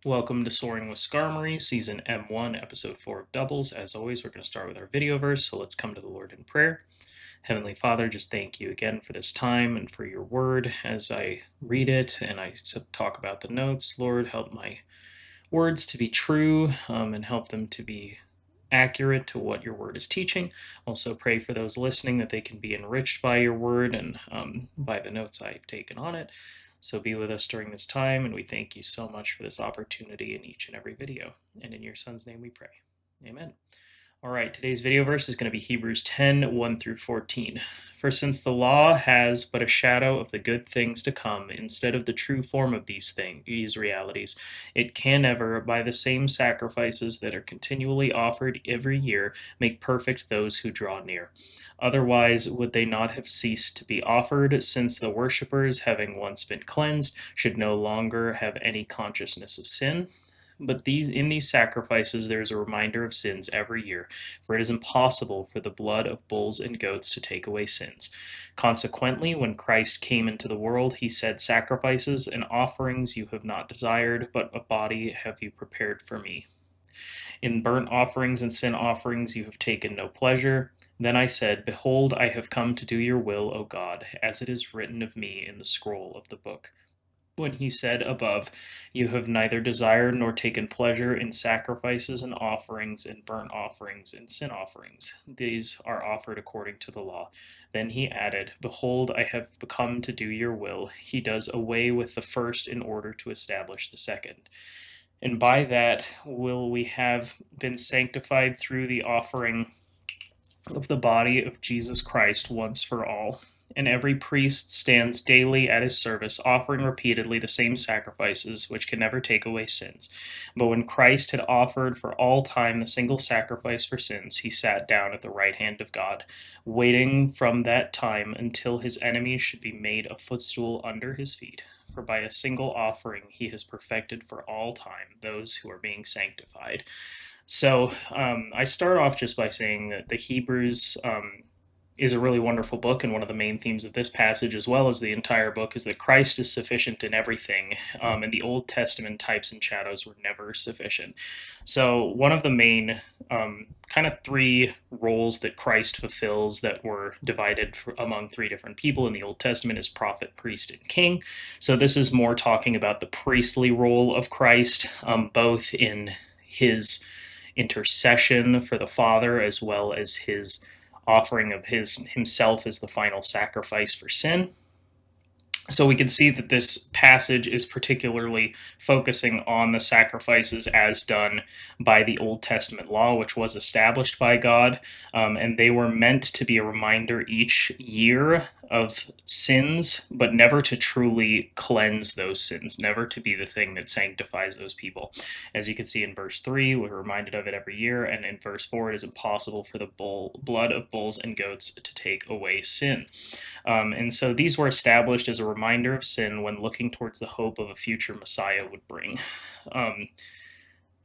Welcome to Soaring with Skarmory, Season M-1, Episode 4 of Doubles. As always, we're going to start with our video verse, so let's come to the Lord in prayer. Heavenly Father, just thank you again for this time and for your word as I read it and I talk about the notes. Lord, help my words to be true and help them to be accurate to what your word is teaching. Also, pray for those listening that they can be enriched by your word and by the notes I've taken on it. So be with us during this time, and we thank you so much for this opportunity in each and every video. And in your son's name we pray. Amen. All right, today's video verse is going to be Hebrews 10, 1 through 14. For since the law has but a shadow of the good things to come, instead of the true form of these realities, it can never, by the same sacrifices that are continually offered every year, make perfect those who draw near. Otherwise, would they not have ceased to be offered, since the worshippers, having once been cleansed, should no longer have any consciousness of sin? But in these sacrifices there is a reminder of sins every year, for it is impossible for the blood of bulls and goats to take away sins. Consequently, when Christ came into the world, he said, "Sacrifices and offerings you have not desired, but a body have you prepared for me. In burnt offerings and sin offerings you have taken no pleasure." Then I said, "Behold, I have come to do your will, O God, as it is written of me in the scroll of the book." When he said above, "You have neither desired nor taken pleasure in sacrifices and offerings and burnt offerings and sin offerings. These are offered according to the law." Then he added, "Behold, I have come to do your will." He does away with the first in order to establish the second. And by that will we have been sanctified through the offering of the body of Jesus Christ once for all. And every priest stands daily at his service, offering repeatedly the same sacrifices, which can never take away sins. But when Christ had offered for all time the single sacrifice for sins, he sat down at the right hand of God, waiting from that time until his enemies should be made a footstool under his feet. For by a single offering he has perfected for all time those who are being sanctified. So I start off just by saying that the Hebrews is a really wonderful book, and one of the main themes of this passage, as well as the entire book, is that Christ is sufficient in everything, and the Old Testament types and shadows were never sufficient. So one of the main kind of three roles that Christ fulfills that were divided among three different people in the Old Testament is prophet, priest, and king. So this is more talking about the priestly role of Christ, both in his intercession for the Father, as well as his offering of himself as the final sacrifice for sin. So we can see that this passage is particularly focusing on the sacrifices as done by the Old Testament law, which was established by God, and they were meant to be a reminder each year of sins, but never to truly cleanse those sins, never to be the thing that sanctifies those people. As you can see in verse 3, we're reminded of it every year, and in verse 4, it is impossible for the blood of bulls and goats to take away sin. And so these were established as a reminder of sin when looking towards the hope of a future Messiah would bring. Um,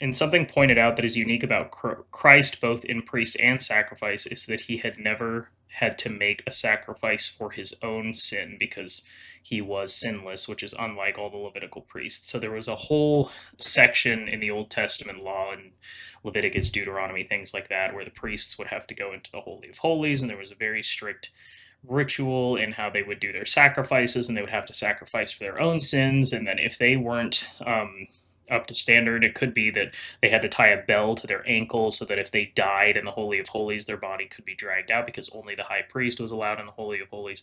and something pointed out that is unique about Christ, both in priest and sacrifice, is that he had never had to make a sacrifice for his own sin because he was sinless, which is unlike all the Levitical priests. So there was a whole section in the Old Testament law and Leviticus, Deuteronomy, things like that, where the priests would have to go into the Holy of Holies, and there was a very strict ritual in how they would do their sacrifices, and they would have to sacrifice for their own sins. And then if they weren't up to standard, it could be that they had to tie a bell to their ankle so that if they died in the Holy of Holies, their body could be dragged out because only the high priest was allowed in the Holy of Holies.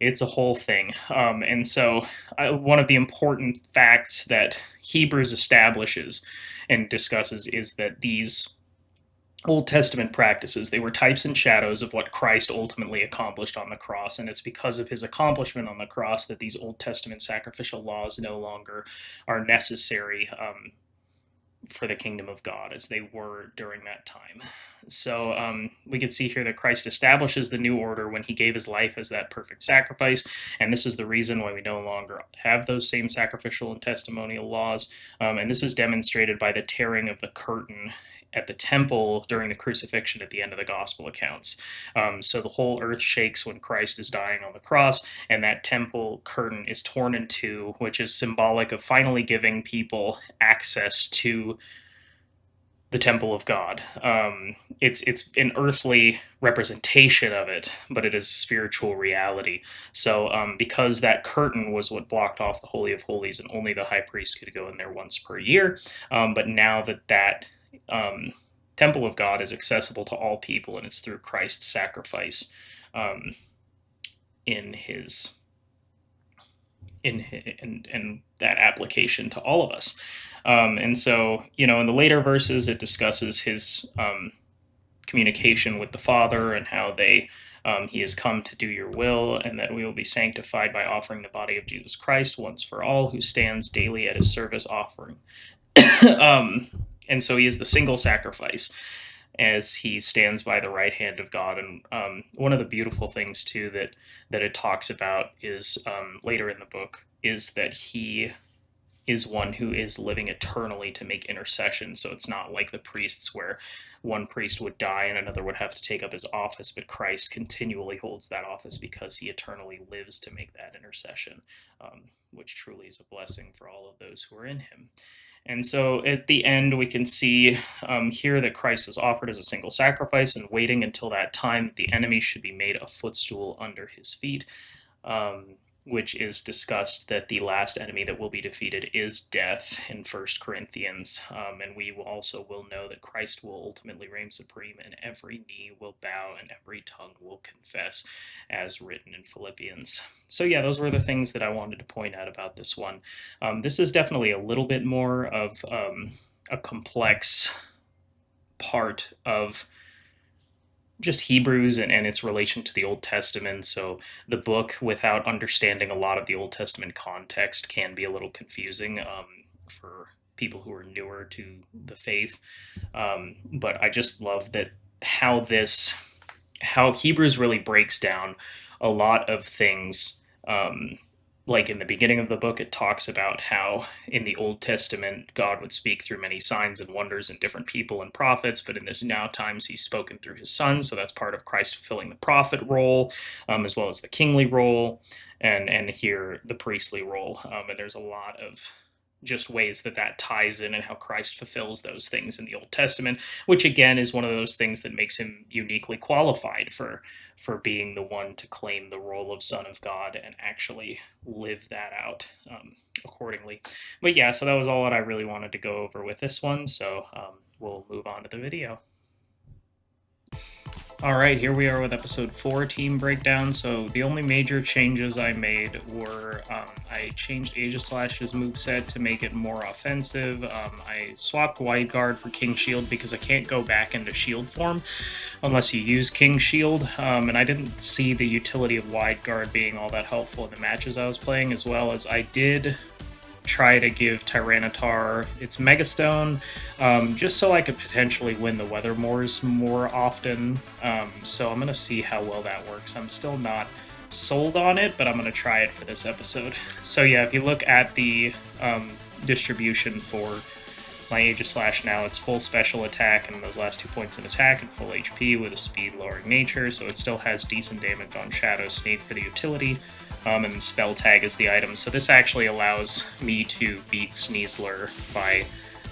It's a whole thing. And so one of the important facts that Hebrews establishes and discusses is that these Old Testament practices, they were types and shadows of what Christ ultimately accomplished on the cross, and it's because of his accomplishment on the cross that these Old Testament sacrificial laws no longer are necessary for the kingdom of God as they were during that time. So we can see here that Christ establishes the new order when he gave his life as that perfect sacrifice. And this is the reason why we no longer have those same sacrificial and testimonial laws. And this is demonstrated by the tearing of the curtain at the temple during the crucifixion at the end of the gospel accounts. So the whole earth shakes when Christ is dying on the cross, and that temple curtain is torn in two, which is symbolic of finally giving people access to the temple of God. It's an earthly representation of it, but it is spiritual reality. So because that curtain was what blocked off the Holy of Holies, and only the high priest could go in there once per year, but now that temple of God is accessible to all people, and it's through Christ's sacrifice in his in that application to all of us. And so, in the later verses, it discusses his communication with the Father and how he has come to do your will, and that we will be sanctified by offering the body of Jesus Christ once for all, who stands daily at his service offering. And so he is the single sacrifice as he stands by the right hand of God. And one of the beautiful things, too, that it talks about is later in the book, is that he is one who is living eternally to make intercession. So it's not like the priests, where one priest would die and another would have to take up his office, but Christ continually holds that office because he eternally lives to make that intercession, which truly is a blessing for all of those who are in him. And so at the end, we can see here that Christ was offered as a single sacrifice, and waiting until that time, the enemy should be made a footstool under his feet, which is discussed that the last enemy that will be defeated is death in 1 Corinthians. And we also will know that Christ will ultimately reign supreme, and every knee will bow and every tongue will confess, as written in Philippians. So yeah, those were the things that I wanted to point out about this one. This is definitely a little bit more of a complex part of just Hebrews and its relation to the Old Testament. So the book, without understanding a lot of the Old Testament context, can be a little confusing for people who are newer to the faith. But I just love that how Hebrews really breaks down a lot of things. Like in the beginning of the book, it talks about how in the Old Testament, God would speak through many signs and wonders and different people and prophets, but in this now times, he's spoken through his son. So that's part of Christ fulfilling the prophet role, as well as the kingly role, and here the priestly role. And there's a lot of just ways that ties in, and how Christ fulfills those things in the Old Testament, which again is one of those things that makes him uniquely qualified for being the one to claim the role of Son of God and actually live that out accordingly. But yeah, so that was all that I really wanted to go over with this one, so we'll move on to the video. All right, here we are with episode 4, team breakdown. So the only major changes I made were I changed Aegislash's moveset to make it more offensive. I swapped Wide Guard for King Shield because I can't go back into Shield form unless you use King Shield. And I didn't see the utility of Wide Guard being all that helpful in the matches I was playing, as well as I did try to give Tyranitar its Megastone, just so I could potentially win the Weather Moors more often. So I'm going to see how well that works. I'm still not sold on it, but I'm going to try it for this episode. So yeah, if you look at the distribution for my Aegislash now, it's full special attack and those last 2 points in attack, and full HP with a speed lowering nature, so it still has decent damage on Shadow Sneak for the utility. And Spell Tag is the item. So this actually allows me to beat Sneasler by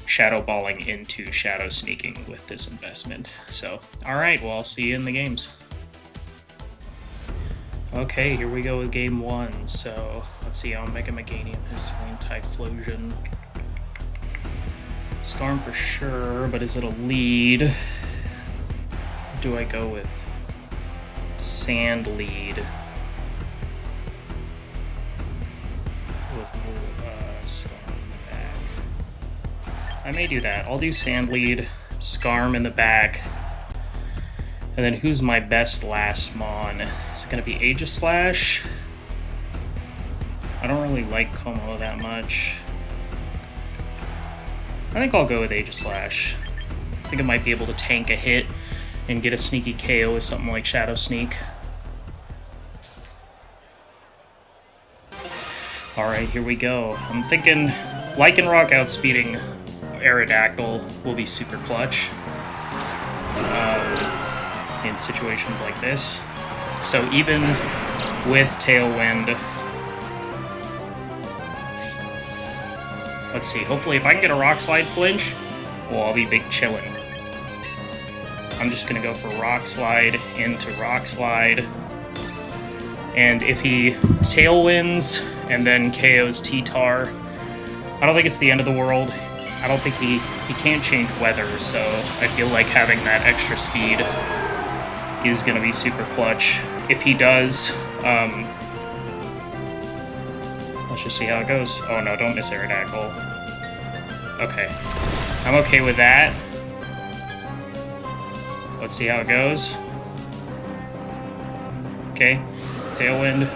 Shadow Balling into Shadow Sneaking with this investment. So, alright, well, I'll see you in the games. Okay, here we go with game 1. So, let's see how Mega Meganium has Typhlosion. Skarm for sure, but is it a lead? Do I go with Sand lead? I may do that. I'll do Sand lead, Skarm in the back, and then who's my best last Mon? Is it going to be Aegislash? I don't really like Como that much. I think I'll go with Aegislash. I think it might be able to tank a hit and get a sneaky KO with something like Shadow Sneak. Alright, here we go. I'm thinking Lycanroc outspeeding Aerodactyl will be super clutch in situations like this. So even with Tailwind, let's see, hopefully if I can get a Rock Slide flinch, well, I'll be big chillin'. I'm just gonna go for Rock Slide into Rock Slide. And if he Tailwinds and then KOs T-Tar, I don't think it's the end of the world. I don't think he can't change weather, so I feel like having that extra speed is gonna be super clutch. If he does, let's just see how it goes. Oh no, don't miss Aerodactyl. Okay, I'm okay with that. Let's see how it goes. Okay, Tailwind.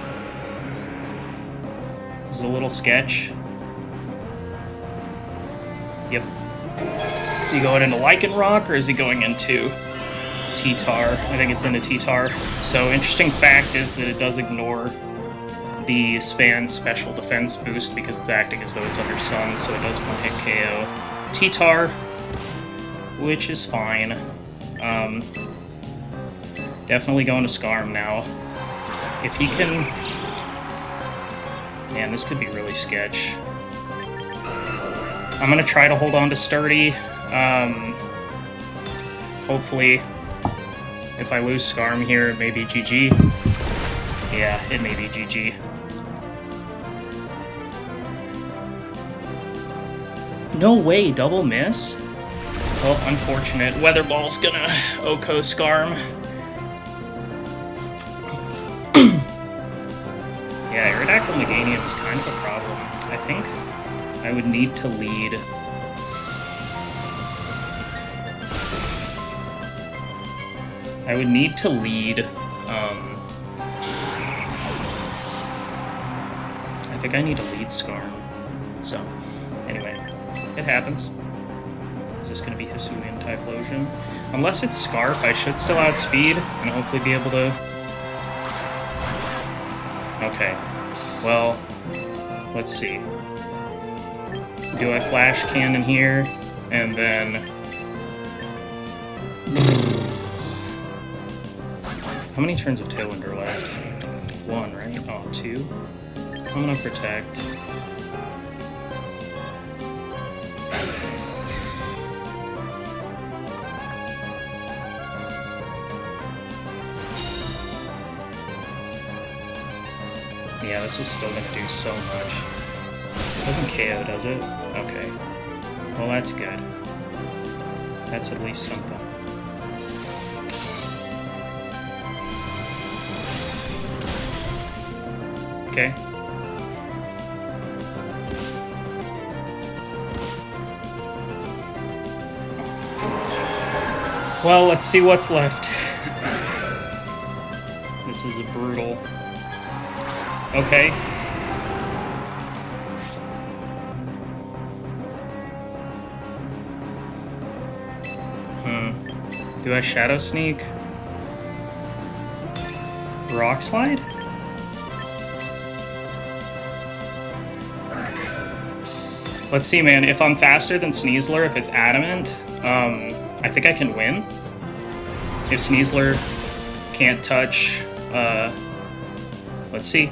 This is a little sketch. Yep. Is he going into Lycanroc or is he going into T-Tar? I think it's into T-Tar. So interesting fact is that it does ignore the Span special defense boost because it's acting as though it's under Sun, so it does one-hit KO T-Tar, which is fine. Definitely going to Skarm now. If he can... Man, this could be really sketch. I'm gonna try to hold on to Sturdy. Hopefully, if I lose Skarm here, it may be GG. Yeah, it may be GG. No way, double miss? Well, unfortunate. Weather Ball's gonna OHKO Skarm. Yeah, Aerodactyl Meganium is kind of a problem. I think I would need to lead. I think I need to lead Skarm. So, anyway, it happens. Is this going to be Hisuian Typhlosion? Unless it's Scarf, I should still outspeed and hopefully be able to... Okay, well, let's see. Do I Flash Cannon here, and then... How many turns of Tailwind are left? 1, right? Oh, 2? I'm gonna Protect. Yeah, this is still gonna do so much. It doesn't KO, does it? Okay. Well, that's good. That's at least something. Okay. Well, let's see what's left. This is brutal. Okay. Do I Shadow Sneak? Rock Slide? Let's see, man. If I'm faster than Sneasler, if it's Adamant, I think I can win. If Sneasler can't touch, let's see.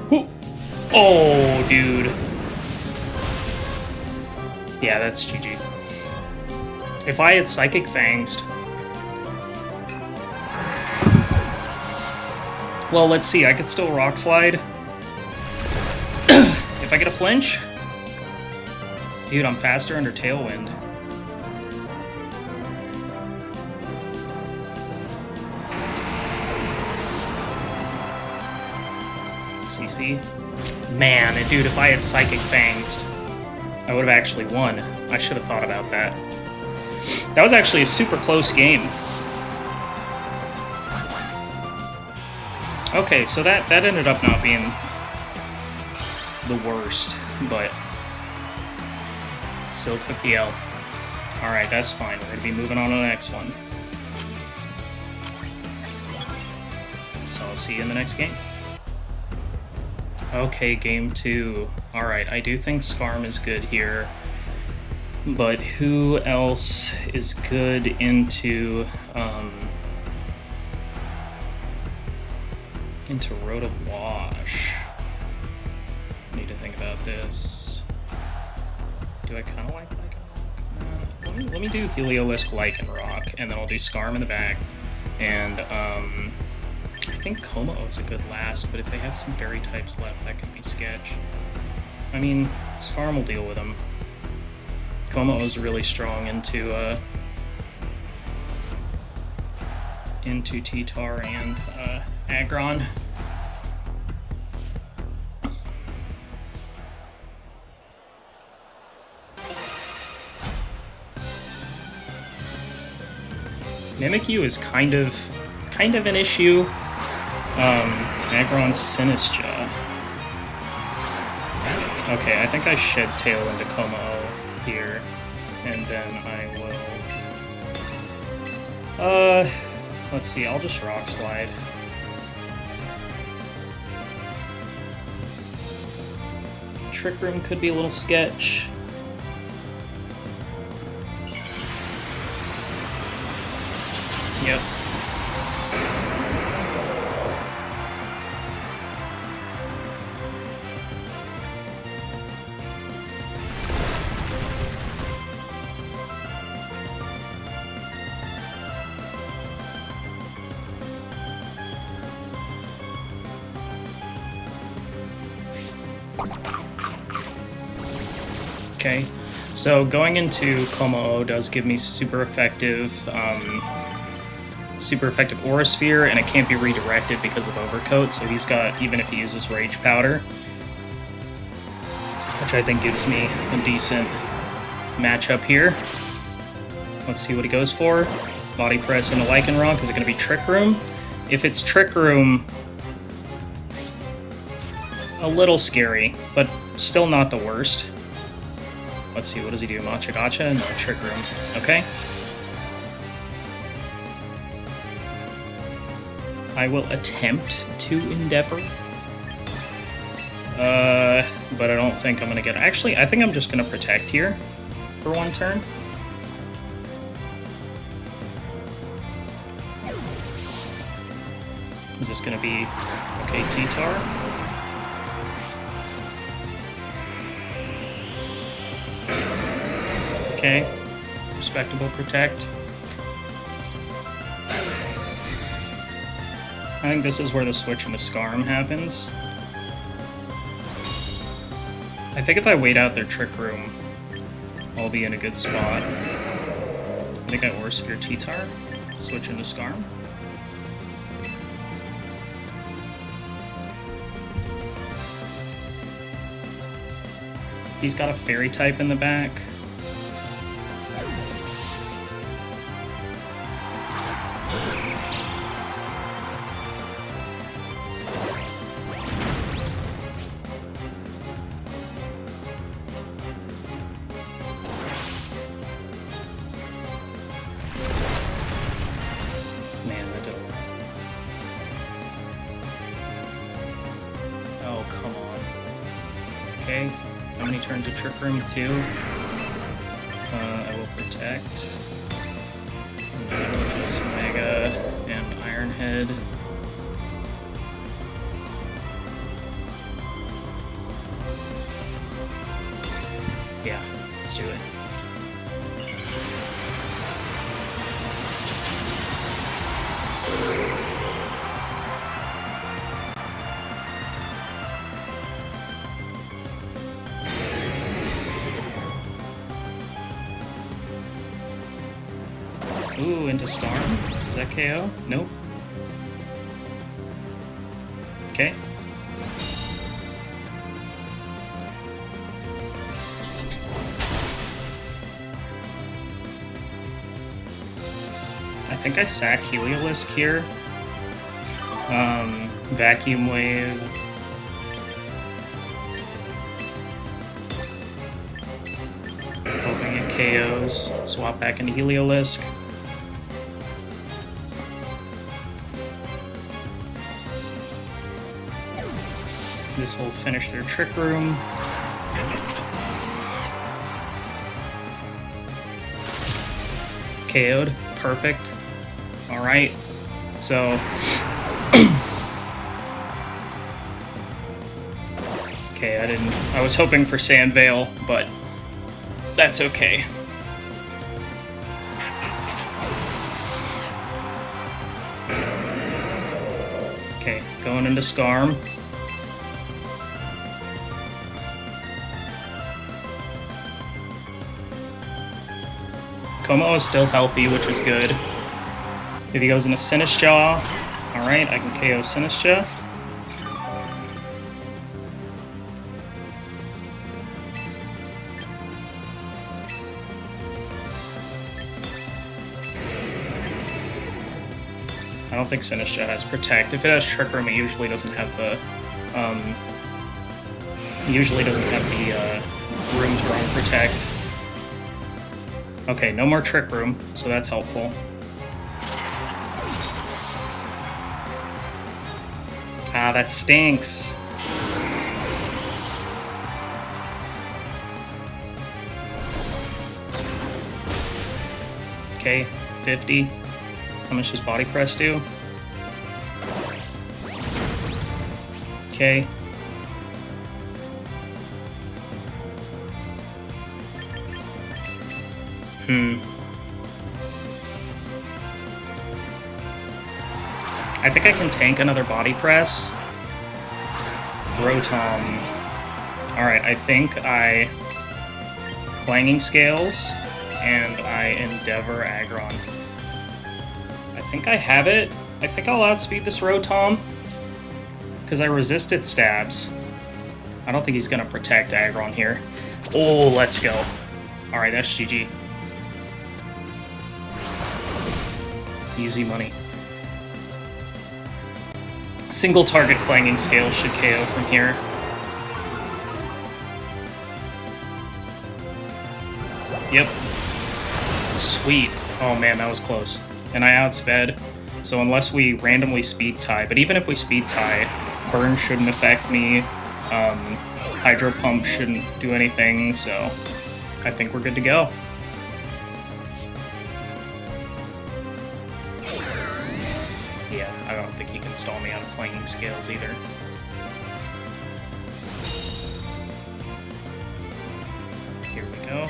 Whoo! Oh, dude. Yeah, that's GG. If I had Psychic Fanged... Well, let's see. I could still Rock Slide. If I get a flinch... Dude, I'm faster under Tailwind. CC? Man, dude, if I had Psychic Fanged, I would have actually won. I should have thought about that. That was actually a super close game. Okay, so that ended up not being the worst, but still took the L. Alright, that's fine. We're going to be moving on to the next one. So I'll see you in the next game. Okay, game 2. Alright, I do think Skarm is good here. But who else is good into Road of Wash? I need to think about this. Do I kind of like Lycanroc? Let me do Heliolisk Lycanroc, and then I'll do Skarm in the back. And I think Como is a good last, but if they have some fairy types left, that could be sketch. I mean, Skarm will deal with them. Como is really strong into T-Tar and Aggron. Mimikyu is kind of an issue. Aggron's Sinistcha. Okay, I think I shed Tail into Como here, and then I will... let's see, I'll just Rock Slide. Trick Room could be a little sketch. Yep. Okay, so going into Como does give me super effective Aura Sphere, and it can't be redirected because of Overcoat, so he's got, even if he uses Rage Powder, which I think gives me a decent matchup here. Let's see what he goes for. Body Press into Lycanroc. Is it going to be Trick Room? If it's Trick Room, a little scary, but still not the worst. Let's see, what does he do? Matcha Gotcha? No, Trick Room. Okay. I will attempt to Endeavor. But I don't think I'm going to get... Actually, I think I'm just going to Protect here for one turn. Is this going to be... Okay, T-Tar. Okay, respectable Protect. I think this is where the switch into Skarm happens. I think if I wait out their Trick Room, I'll be in a good spot. I think I Aura Sphere T-Tar, switch into Skarm. He's got a Fairy type in the back. Man, that did a lot. Oh, come on. Okay, how many turns of Trick Room? 2. I will Protect. And then this Mega and Iron Head. Yeah, let's do it. Ooh, into Storm. Is that KO? Nope. Okay. I think I sack Heliolisk here. Vacuum Wave. Hoping it KOs. Swap back into Heliolisk. This will finish their Trick Room. KO'd. Perfect. Alright. So... okay, I was hoping for Sand Veil, but that's okay. Okay, going into Skarm. Como is still healthy, which is good. If he goes into Sinistcha, alright, I can KO Sinistcha. I don't think Sinistcha has Protect. If it has Trick Room, it usually doesn't have the room to run Protect. Okay, no more Trick Room, so that's helpful. Ah, that stinks. Okay, 50. How much does Body Press do? Okay. I think I can tank another Body Press. Rotom. Alright, I think I Clanging Scales and I Endeavor Aggron. I think I have it. I think I'll outspeed this Rotom because I resist its stabs. I don't think he's gonna protect Aggron here. Oh, let's go. Alright, that's GG. Easy money. Single target Clanging Scale should KO from here. Yep. Sweet. Oh man, that was close. And I outsped. So unless we randomly speed tie, but even if we speed tie, Burn shouldn't affect me. Hydro Pump shouldn't do anything, so I think we're good to go. Yeah, I don't think he can stall me out of Clanging Scales either. Here we go.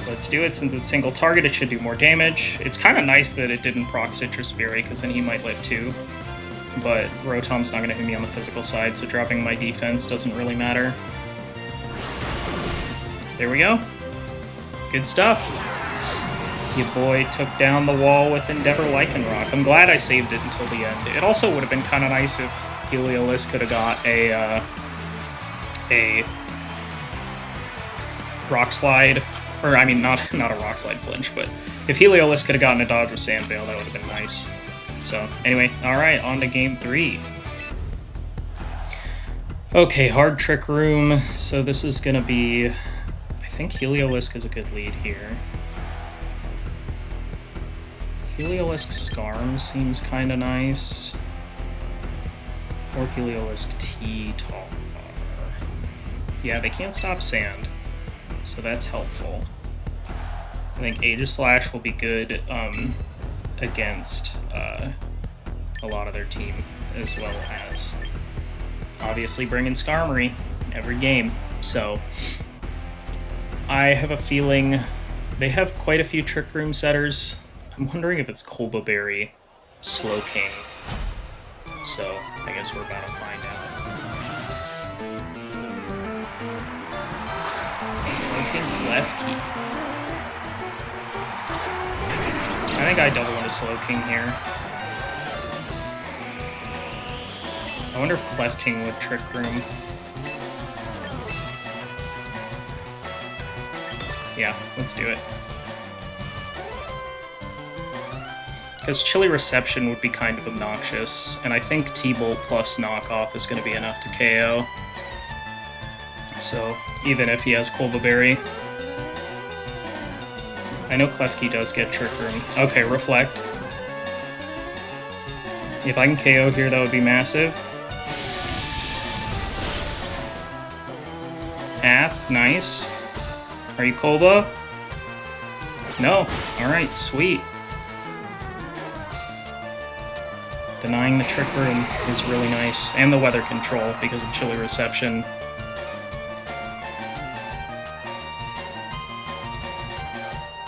Let's do it. Since it's single target, it should do more damage. It's kind of nice that it didn't proc Citrus Berry, because then he might live too. But Rotom's not going to hit me on the physical side, so dropping my defense doesn't really matter. There we go. Good stuff. Your boy took down the wall with Endeavor Lycanroc. I'm glad I saved it until the end. It also would have been kind of nice if Heliolisk could have got a Rock Slide. Or, I mean, not a Rock Slide flinch, but if Heliolisk could have gotten a dodge with Sand Veil, that would have been nice. So, anyway, alright, on to game 3. Okay, hard Trick Room. So this is going to be... I think Heliolisk is a good lead here. Heliolisk Skarm seems kind of nice. Or Heliolisk T-Tar. Yeah, they can't stop Sand, so that's helpful. I think Aegislash will be good against a lot of their team, as well as obviously bringing Skarmory every game. So I have a feeling they have quite a few Trick Room setters. I'm wondering if it's Kolba Berry, Slowking. So I guess we're about to find out. Slowking Klefki. I think I double into Slowking here. I wonder if Klefking would Trick Room. Yeah, let's do it. Because Chilly Reception would be kind of obnoxious, and I think T-Bolt plus Knockoff is going to be enough to KO. So, even if he has Kolba Berry. I know Klefki does get Trick Room. Okay, Reflect. If I can KO here, that would be massive. Wrath, nice. Are you Koba? No. Alright, sweet. Denying the Trick Room is really nice. And the weather control because of Chilly Reception.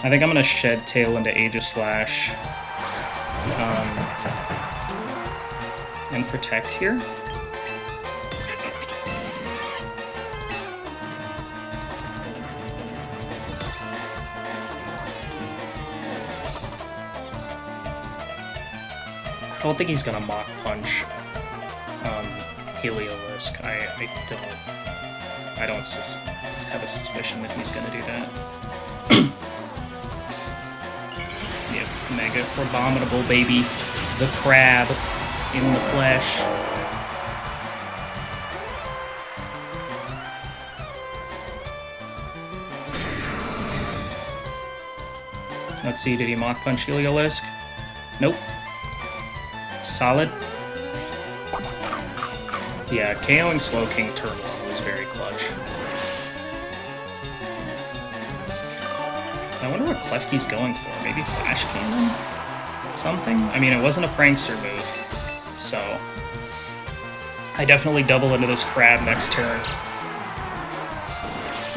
I think I'm gonna Shed Tail into Aegislash. And Protect here. I don't think he's gonna Mach Punch Heliolisk. I don't have a suspicion that he's gonna do that. Yep, Mega Abominable, baby. The crab in the flesh. Let's see, did he Mach Punch Heliolisk? Nope. Solid. Yeah, KOing Slowking turn 1 was very clutch. I wonder what Klefki's going for. Maybe Flash Cannon? Something? I mean, it wasn't a Prankster move, so... I definitely double into this crab next turn.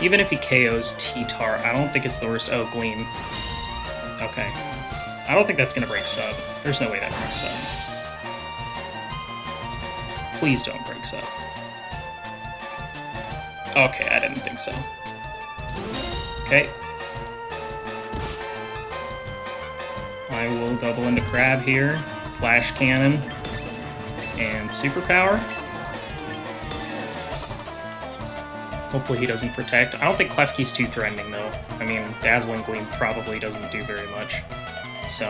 Even if he KOs T-Tar, I don't think it's the worst... Oh, Gleam. Okay. I don't think that's gonna break sub. There's no way that breaks sub. Please don't break sub. Okay, I didn't think so. Okay. I will double into Crab here. Flash Cannon. And Superpower. Hopefully he doesn't Protect. I don't think Klefki's too threatening, though. I mean, Dazzling Gleam probably doesn't do very much. So...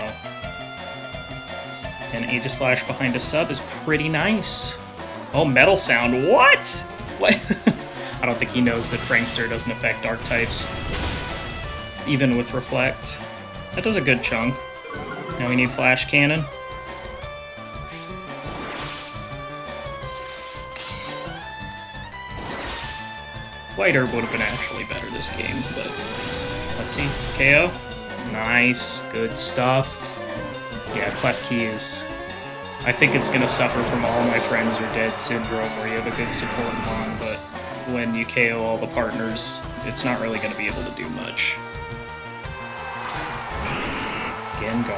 And Aegislash behind a sub is pretty nice. Oh, Metal Sound. What? What? I don't think he knows that Prankster doesn't affect Dark types. Even with Reflect. That does a good chunk. Now we need Flash Cannon. White Herb would have been actually better this game, but... Let's see. KO? Nice. Good stuff. Yeah, Klefki is... I think it's going to suffer from all my friends are dead syndrome where you have a good support mon, but when you KO all the partners, it's not really going to be able to do much. Gengar.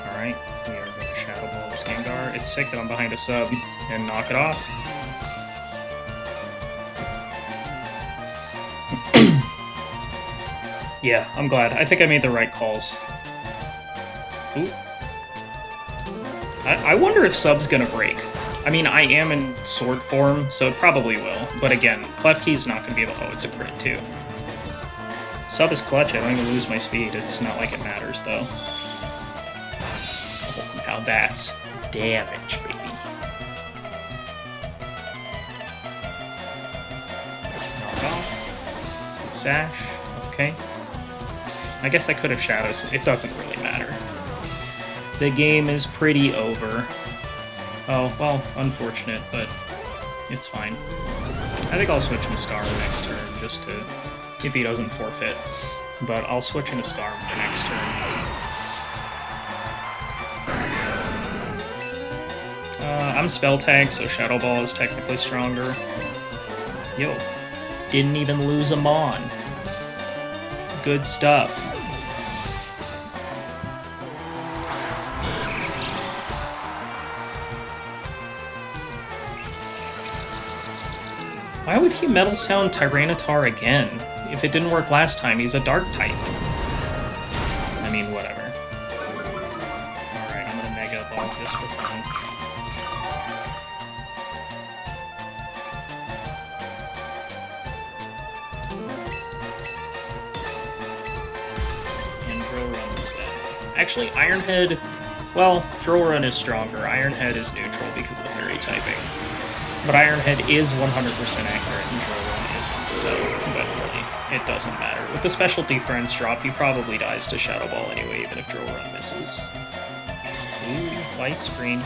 Alright, we are going to Shadow Ball this Gengar. It's sick that I'm behind a sub and knock it off. Yeah, I'm glad. I think I made the right calls. Ooh. I wonder if sub's gonna break. I mean, I am in sword form, so it probably will. But again, Klefki's not gonna be able to... Oh, it's a crit, too. Sub is clutch, I don't even lose my speed. It's not like it matters, though. Oh, now that's damage, baby. Knock off. Sash. Okay. I guess I could have Shadows. It doesn't really matter. The game is pretty over. Oh, well, unfortunate, but it's fine. I think I'll switch into Skarmory next turn, just to... if he doesn't forfeit. But I'll switch into Skarmory next turn. I'm Spell Tag, so Shadow Ball is technically stronger. Yo, didn't even lose a Mon. Good stuff. Why would he Metal Sound Tyranitar again? If it didn't work last time, he's a Dark type. I mean, whatever. Alright, I'm gonna Mega Ball just for fun. And Drill Run is bad. Actually, Iron Head... Well, Drill Run is stronger. Iron Head is neutral because of the Fairy typing. But Iron Head is 100% accurate and Drill Run isn't, so, but really, it doesn't matter. With the Special Defense drop, he probably dies to Shadow Ball anyway, even if Drill Run misses. Ooh, light screen.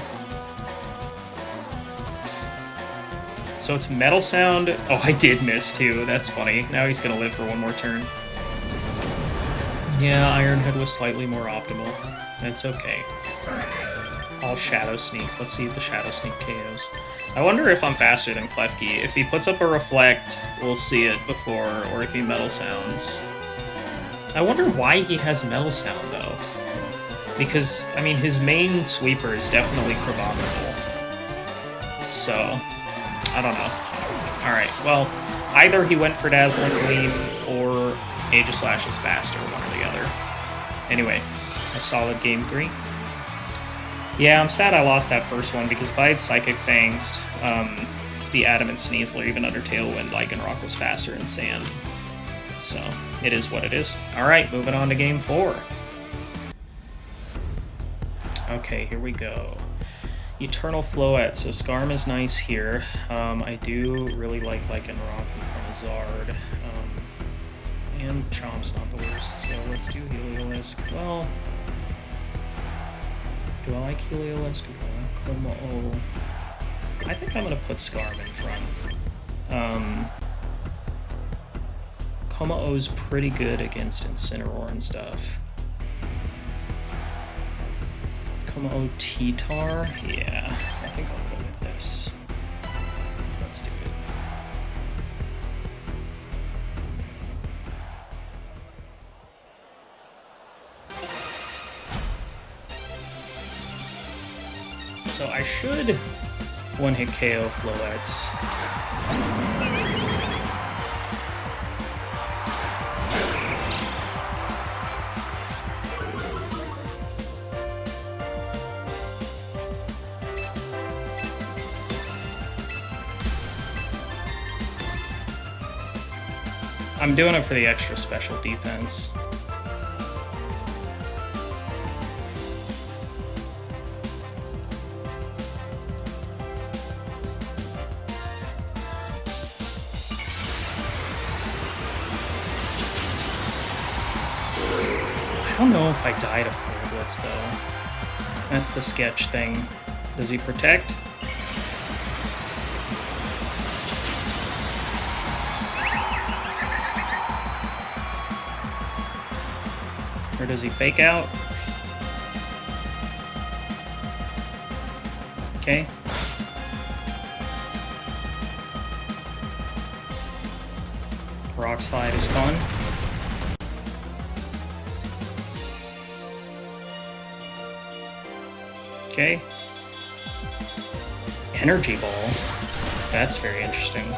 So it's Metal Sound. Oh, I did miss too. That's funny. Now he's gonna live for one more turn. Yeah, Iron Head was slightly more optimal. That's okay. I'll Shadow Sneak. Let's see if the Shadow Sneak KOs. I wonder if I'm faster than Klefki. If he puts up a Reflect, we'll see it before, or if he Metal Sounds. I wonder why he has Metal Sound, though. Because, I mean, his main sweeper is definitely Crabominable. So, I don't know. Alright, well, either he went for Dazzling Gleam, or Aegislash is faster, one or the other. Anyway, a solid game 3. Yeah, I'm sad I lost that first one, because if I had Psychic Fanged, the Adamant Sneasel or even Under Tailwind, Lycanroc was faster in Sand. So, it is what it is. Alright, moving on to game 4. Okay, here we go. Eternal Floette. So Skarm is nice here. I do really like Lycanroc in front of Zard. And Chomp's not the worst, so let's do Heliolisk. Well, do I like Heliolisk? Do I like Como-O? I think I'm going to put Skarm in front. Como-O's pretty good against Incineroar and stuff. Como-O T-Tar? Yeah, I think I'll go with this. Let's do it. So I should one-hit KO Floettes. I'm doing it for the extra special defense. I don't know if I die to Flare Blitz, though. That's the sketch thing. Does he protect? Or does he fake out? Okay. Rock Slide is fun. Okay. Energy Ball. That's very interesting.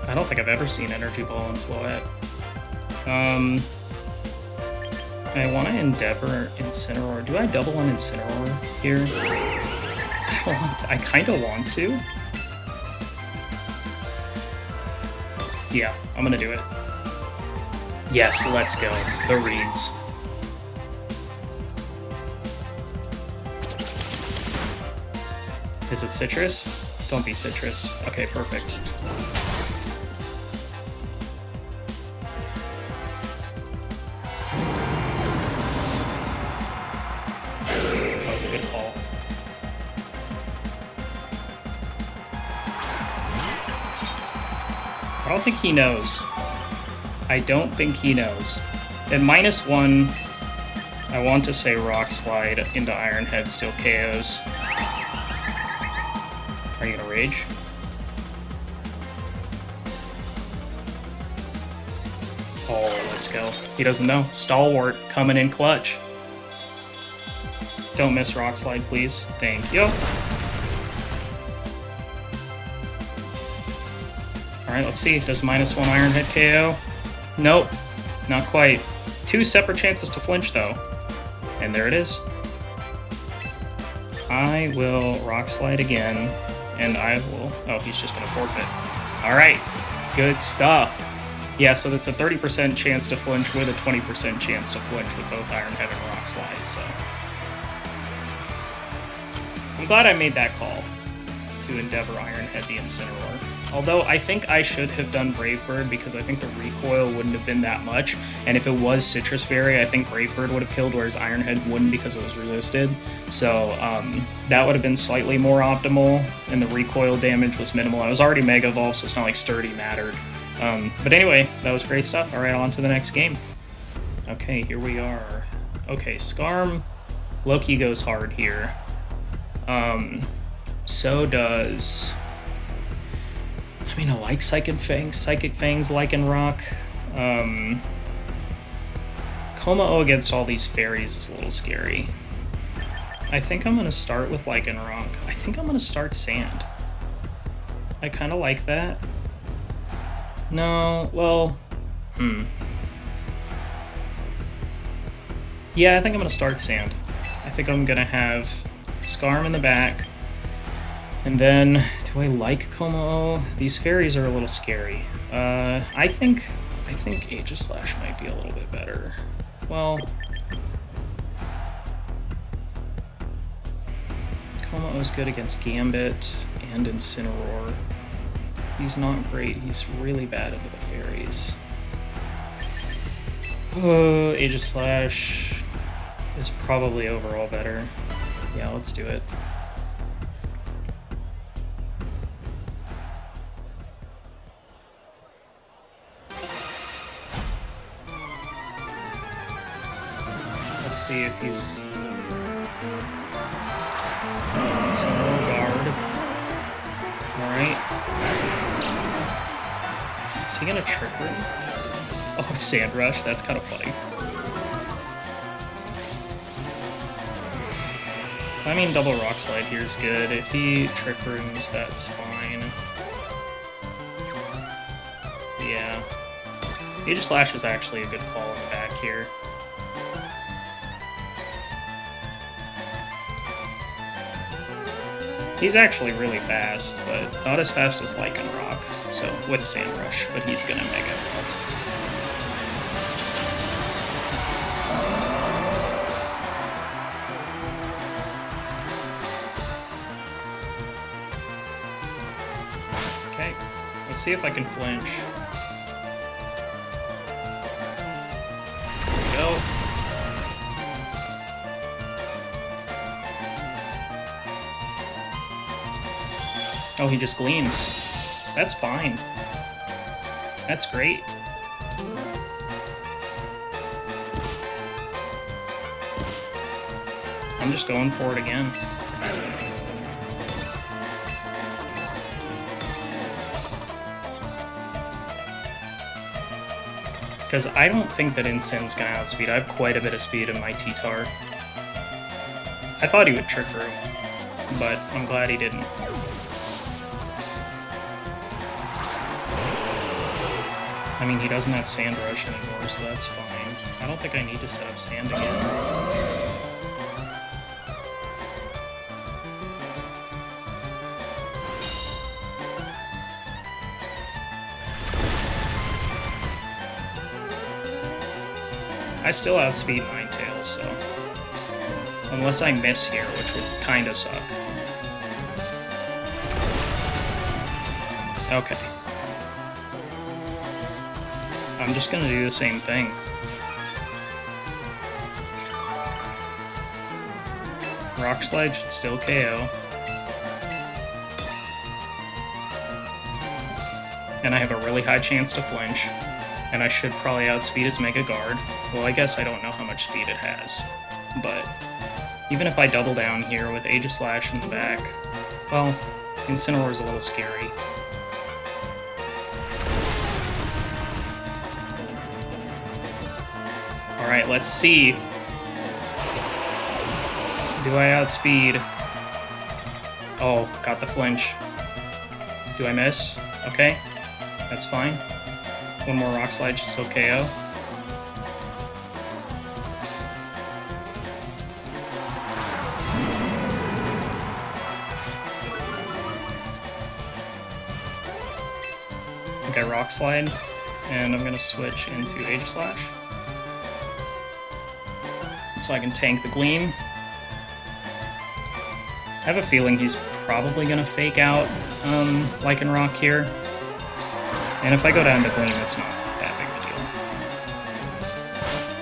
I don't think I've ever seen Energy Ball in Floette. I want to Endeavor Incineroar. Do I double on Incineroar here? I kind of want to. Yeah, I'm gonna do it. Yes, let's go. The reads. Is it Citrus? Don't be Citrus. Okay, perfect. That was a good call. I don't think he knows. I don't think he knows. At -1, I want to say Rock Slide into Iron Head still KOs. Are you gonna Rage? Oh, let's go. He doesn't know. Stalwart coming in clutch. Don't miss Rock Slide, please. Thank you. Alright, let's see. Does -1 Iron Head KO? Nope. Not quite. 2 separate chances to flinch, though. And there it is. I will Rock Slide again, and I will... Oh, he's just going to forfeit. Alright. Good stuff. Yeah, so that's a 30% chance to flinch with a 20% chance to flinch with both Iron Head and Rock Slide, so... I'm glad I made that call to Endeavor Iron Head the Incineroar. Although I think I should have done Brave Bird because I think the recoil wouldn't have been that much. And if it was Citrus Berry, I think Brave Bird would have killed, whereas Iron Head wouldn't because it was resisted. So that would have been slightly more optimal, and the recoil damage was minimal. I was already Mega Evolved, so it's not like Sturdy mattered. But anyway, that was great stuff. Alright, on to the next game. Okay, here we are. Okay, Skarm. Loki goes hard here. So does... I mean, I like Psychic Fangs. Psychic Fangs, Lycanroc. Kommo against all these fairies is a little scary. I think I'm going to start with Lycanroc. I think I'm going to start Sand. I kind of like that. No, well... Yeah, I think I'm going to start Sand. I think I'm going to have Skarm in the back. And then, do I like Kommo? These fairies are a little scary. I think Aegislash might be a little bit better. Well, Kommo is good against Gambit and Incineroar. He's not great. He's really bad into the fairies. Oh, Aegislash is probably overall better. Yeah, let's do it. Let's see if he's... Snow Guard. Alright. Is he gonna trigger him? Oh, Sand Rush, that's kind of funny. I mean, double Rock Slide here is good. If he Trick Rooms, that's fine. Yeah. Aegislash is actually a good call in the back here. He's actually really fast, but not as fast as Lycanroc, so with a Sand Rush, but he's gonna Mega Evolve. Okay, let's see if I can flinch. There we go. Oh, he just gleams. That's fine. That's great. I'm just going for it again. Because I don't think that Incin's gonna outspeed. I have quite a bit of speed in my T-Tar. I thought he would Trick Room, but I'm glad he didn't. I mean, he doesn't have Sand Rush anymore, so that's fine. I don't think I need to set up Sand again. I still outspeed Ninetales, so... Unless I miss here, which would kinda suck. Okay. I'm just gonna do the same thing. Rock Slide should still KO. And I have a really high chance to flinch. And I should probably outspeed his Mega Guard. Well, I guess I don't know how much speed it has. But even if I double down here with Aegislash in the back, well, Incineroar is a little scary. Alright, let's see. Do I outspeed? Oh, got the flinch. Do I miss? Okay, that's fine. One more Rock Slide, just so KO. Okay, Rock Slide, and I'm gonna switch into Aegislash. So I can tank the Gleam. I have a feeling he's probably gonna fake out Lycanroc here. And if I go down to Gleam, it's not that big of a deal.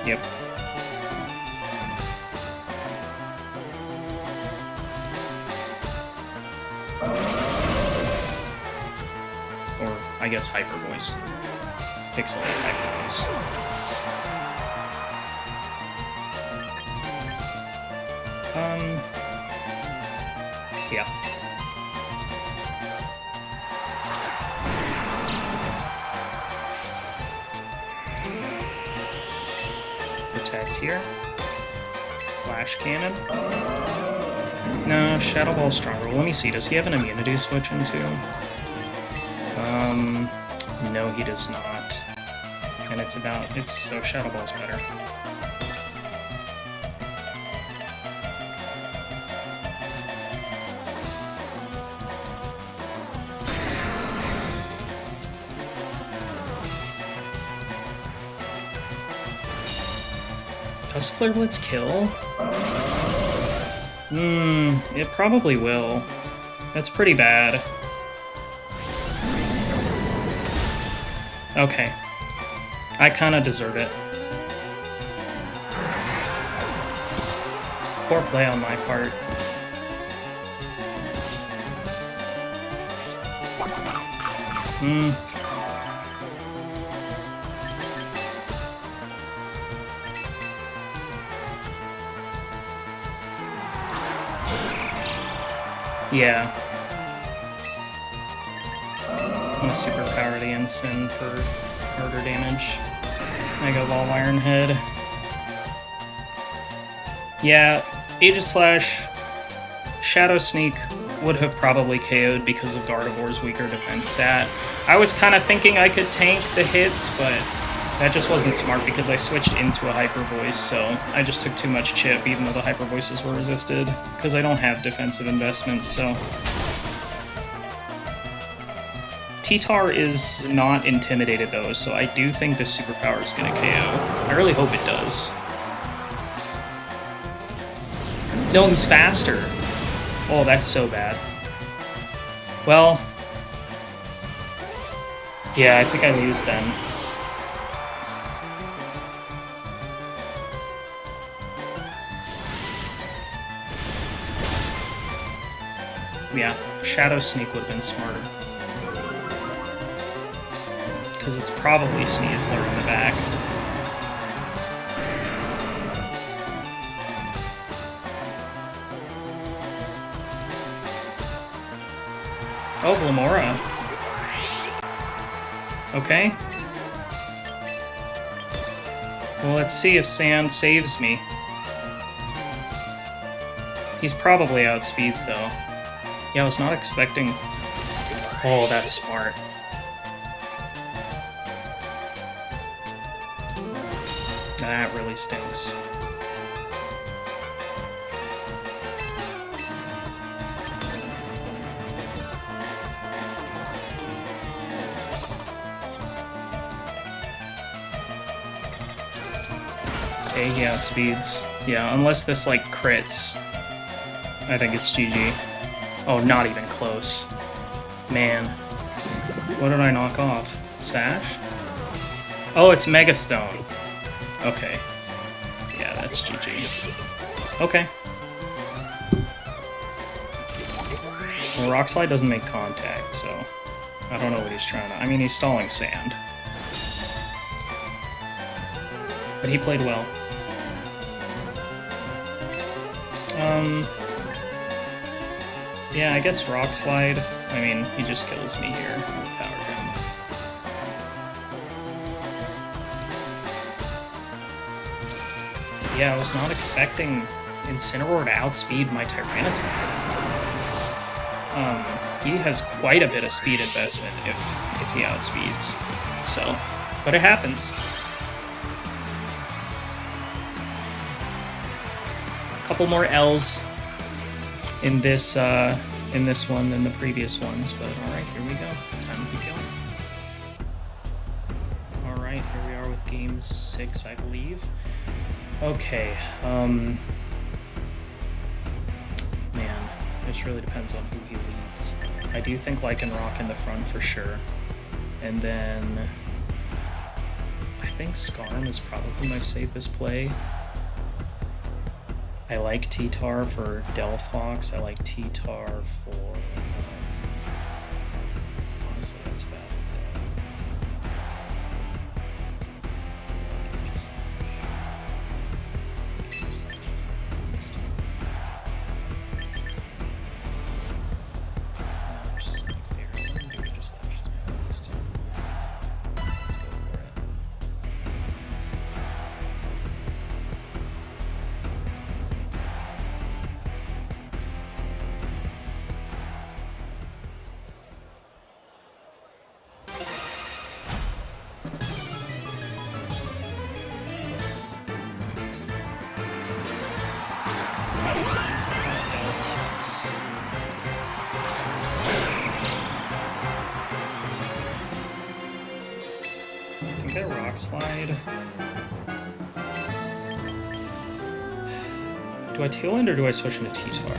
Yep. Or, I guess, Hyper Voice. Pixelate Hyper Voice. Yeah. Protect here. Flash Cannon. No, Shadow Ball's stronger. Let me see, does he have an immunity switch into? No, he does not. And so Shadow Ball's better. Does Flare Blitz kill? It probably will. That's pretty bad. Okay. I kinda deserve it. Poor play on my part. Yeah. I'm gonna superpower the Ensign for murder damage. Mega Ball Iron Head. Yeah, Aegislash, Shadow Sneak would have probably KO'd because of Gardevoir's weaker defense stat. I was kind of thinking I could tank the hits, but that just wasn't smart because I switched into a Hyper Voice, so I just took too much chip even though the Hyper Voices were resisted, because I don't have defensive investment, so... T-Tar is not intimidated though, so I do think this superpower is going to KO. I really hope it does. No, he's faster! Oh, that's so bad. Well... yeah, I think I lose then. Yeah, Shadow Sneak would have been smarter. Because it's probably Sneasler in the back. Oh, Glamora. Okay. Well, let's see if Sand saves me. He's probably outspeeds, though. Yeah, I was not expecting... oh, that's smart. That really stinks. Okay, he outspeeds. Yeah, unless this, like, crits. I think it's GG. Oh, not even close. Man. What did I knock off? Sash? Oh, it's Mega Stone. Okay. Yeah, that's GG. Okay. Well, Rock Slide doesn't make contact, so... I don't know what he's trying to... I mean, he's stalling Sand. But he played well. Yeah, I guess Rock Slide. I mean, he just kills me here with Power Gem. Yeah, I was not expecting Incineroar to outspeed my Tyranitar. He has quite a bit of speed investment if he outspeeds. So, but it happens. A couple more L's in this one than the previous ones, but alright, here we go. Time to keep going. Alright, here we are with game 6, I believe. Okay, man, it just really depends on who he leads. I do think Lycanroc in the front for sure. And then I think Skarm is probably my safest play. I like T-Tar for Delphox. I like T-Tar for... honestly, that's bad. Slide. Do I tail end or do I switch into T-Tar? I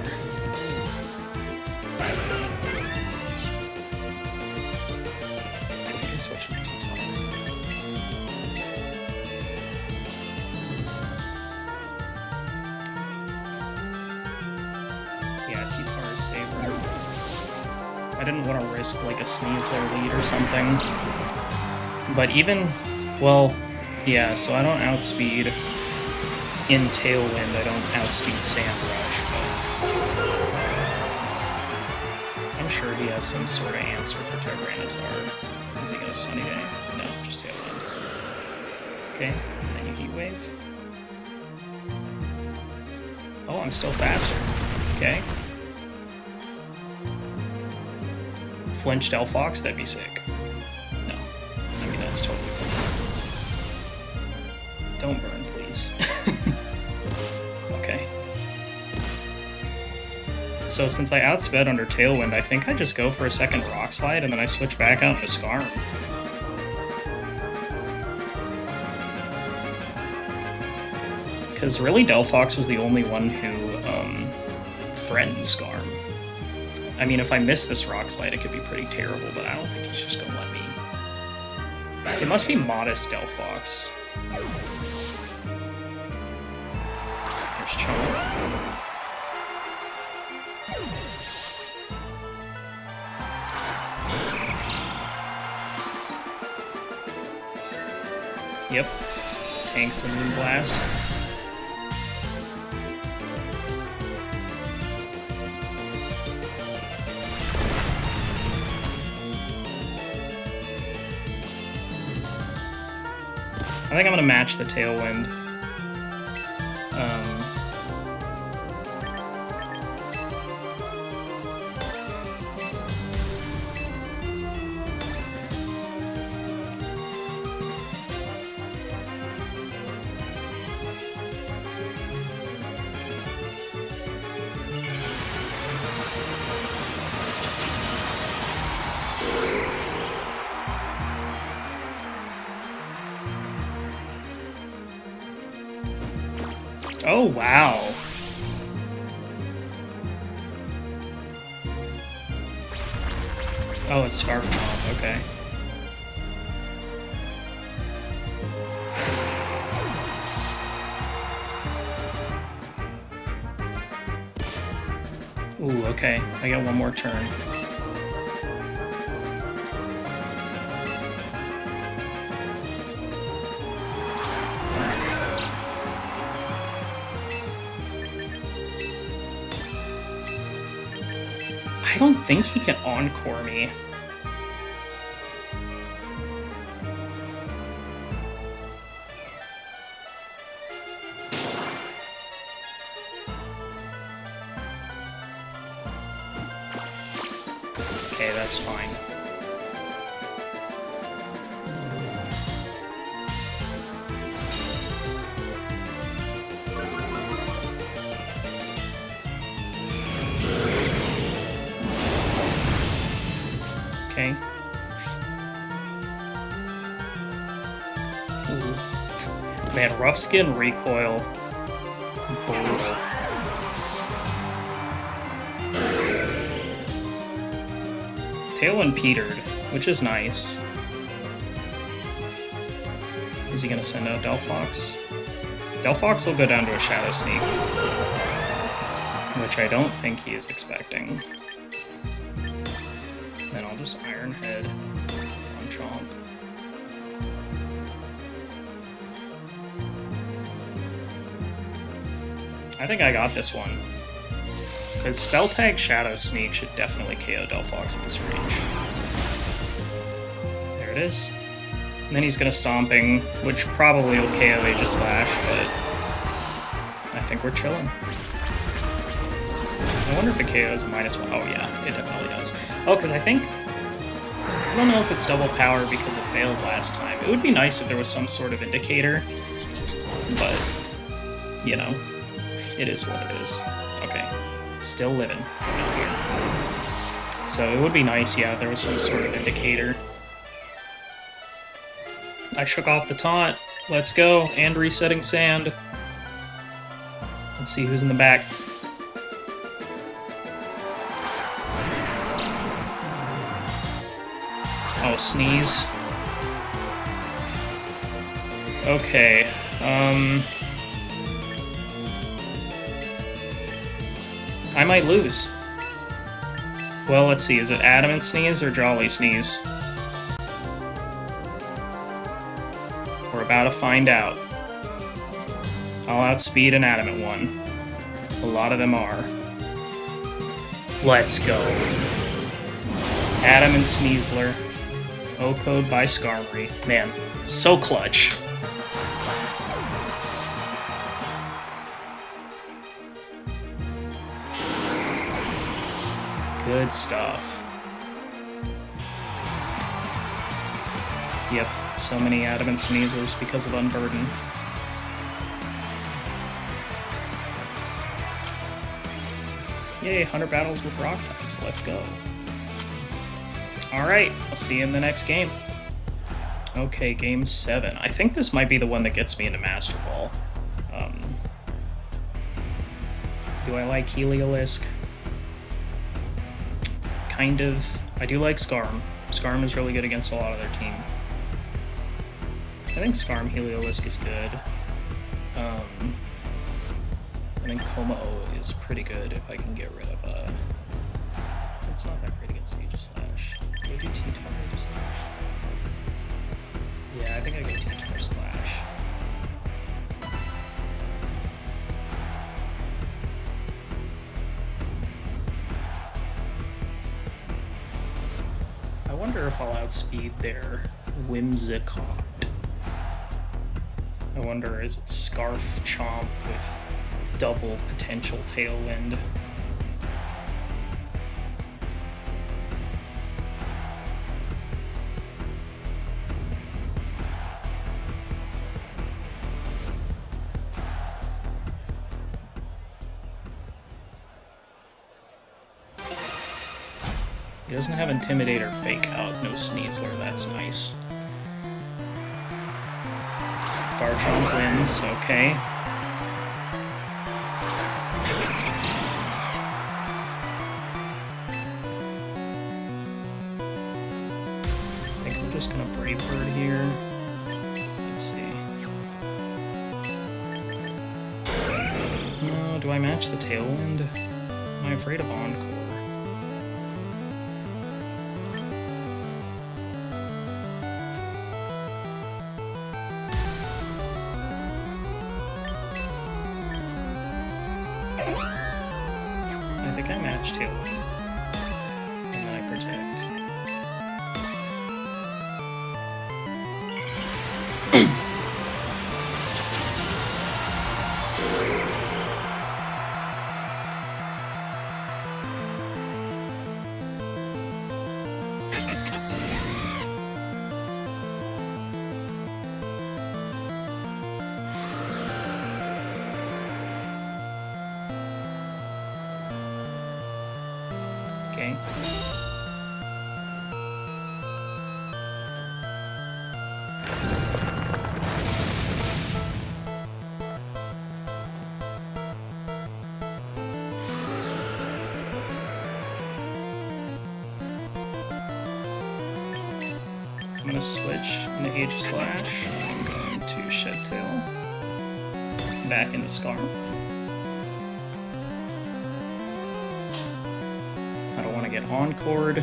think I switch into T-Tar. Yeah, T-Tar is safer. I didn't want to risk like a sneeze their lead or something. But even... well, yeah, so I don't outspeed in Tailwind, I don't outspeed Sandrush, but I'm sure he has some sort of answer for Tyranitar. Is he gonna Sunny Day? No, just Tailwind. Okay, and then you Heat Wave. Oh, I'm still faster. Okay. Flinch Delphox, that'd be sick. No, I mean, that's totally fine. Don't burn, please. Okay. So since I outsped under Tailwind, I think I just go for a second Rock Slide, and then I switch back out to Skarm. Because really, Delphox was the only one who threatened Skarm. I mean, if I miss this Rock Slide, it could be pretty terrible, but I don't think he's just gonna let me. It must be Modest Delphox. There's Chomp. Yep. Tanks the Moonblast. I think I'm gonna match the Tailwind. Oh, wow. Oh, it's Scarf Chomp, okay. Ooh, okay. I got one more turn. I don't think he can Encore me. Okay, that's fine. Okay. Ooh. Man, Rough Skin Recoil. Brutal. Tailwind petered, which is nice. Is he gonna send out Delphox? Delphox will go down to a Shadow Sneak, which I don't think he is expecting. Then I'll just Iron Head on Chomp. I think I got this one. Because Spell Tag Shadow Sneak should definitely KO Delphox at this range. There it is. And then he's gonna Stomping, which probably will KO Aegislash, but I think we're chilling. I wonder if it KOs -1. Oh yeah, it definitely does. Oh, because I don't know if it's double power because it failed last time. It would be nice if there was some sort of indicator, but, you know, it is what it is. Okay, still living out here. So it would be nice, yeah, if there was some sort of indicator. I shook off the taunt. Let's go. And resetting sand. Let's see who's in the back. Oh, sneeze. Okay. I might lose. Well, let's see. Is it Adamant Sneeze or Jolly Sneeze? We're about to find out. I'll outspeed an Adamant one. A lot of them are. Let's go. Adamant Sneasler. O-Code by Skarmory. Man, so clutch. Good stuff. Yep, so many Adamant Sneezers because of Unburden. Yay, 100 battles with rock types. Let's go. Alright, I'll see you in the next game. Okay, game 7. I think this might be the one that gets me into Master Ball. Do I like Heliolisk? Kind of. I do like Skarm. Skarm is really good against a lot of their team. I think Skarm Heliolisk is good. I think Como-O is pretty good if I can get rid of it's not that great against Aegislash. Do I do T-Tar Aegislash? Yeah, I think I go T-Tar Slash. I wonder if I'll outspeed their Whimsicott. I wonder, is it Scarf Chomp with double potential Tailwind? He doesn't have Intimidate or Fake Out, no Sneasler, that's nice. Garchomp wins, okay. I think I'm just gonna Brave Bird here. Let's see. Do I match the Tailwind? Am I afraid of Encore? I think I match Tailwind. And then I protect. Okay. I'm gonna switch into Aegislash. I'm going Shed Tail. Back into Scar. I don't want to get Encored.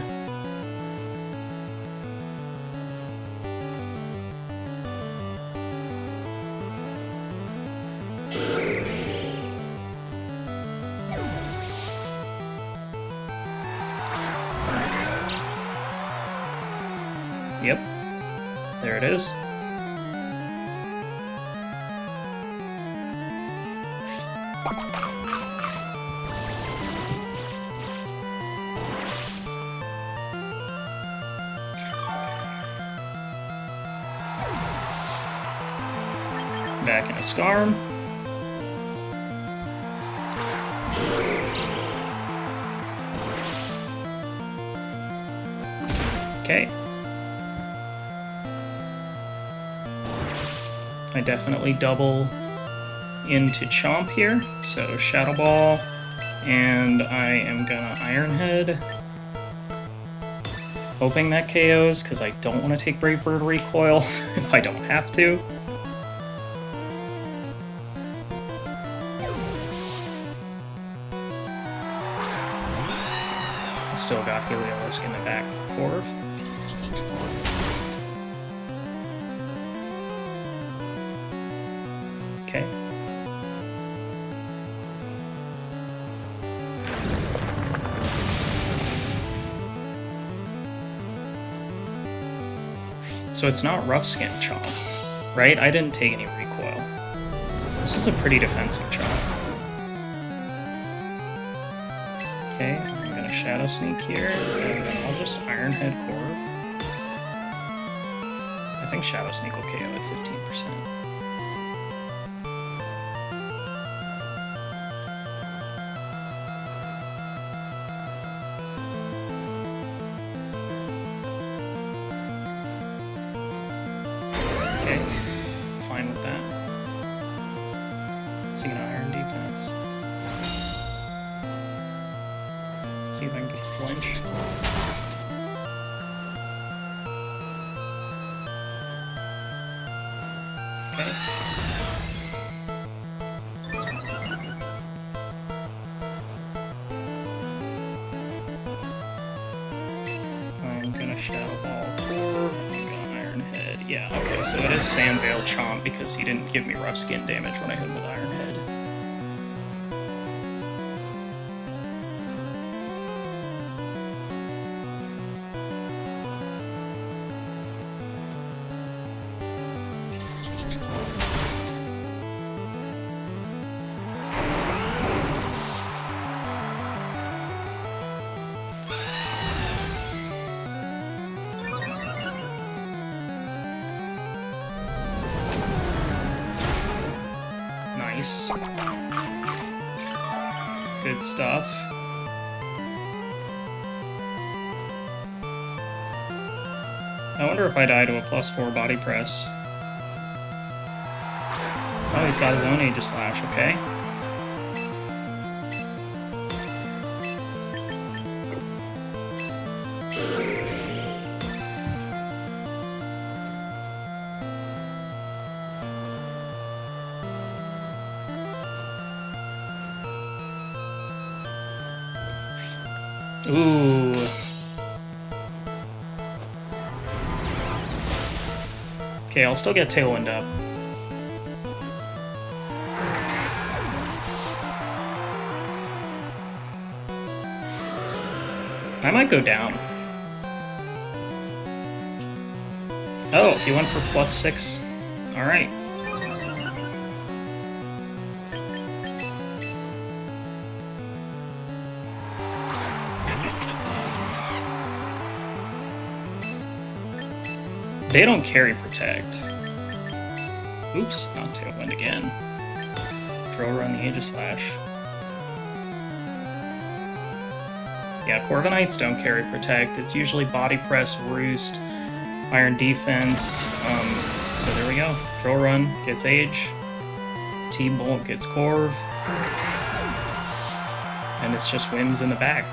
Yep. There it is. Back into Skarm. Okay. I definitely double into Chomp here, so Shadow Ball, and I am gonna Iron Head, hoping that KOs, because I don't want to take Brave Bird Recoil if I don't have to. Still got Heliolisk in the back for Corv. Okay. So it's not Rough Skin Chomp, right? I didn't take any recoil. This is a pretty defensive Chomp. Okay, I'm gonna Shadow Sneak here, and then I'll just Iron Head Corv. I think Shadow Sneak will KO at 15%. Okay, fine with that. So you can Iron Defense. Let's see if I can get flinch. Okay. I'm gonna Shadow Ball Corv. Yeah, okay, so it is Sandvale Chomp because he didn't give me rough skin damage when I hit him with Iron Head. Nice. Good stuff. I wonder if I die to a +4 body press. Oh, he's got his own Aegislash, okay. Ooh. Okay, I'll still get Tailwind up. I might go down. Oh, he went for +6. Alright. They don't carry Protect. Oops, not Tailwind again. Drill Run the Aegislash. Yeah, Corviknights don't carry Protect. It's usually Body Press, Roost, Iron Defense. So there we go. Drill Run gets Age. T-Bolt gets Corv. And it's just Whims in the back.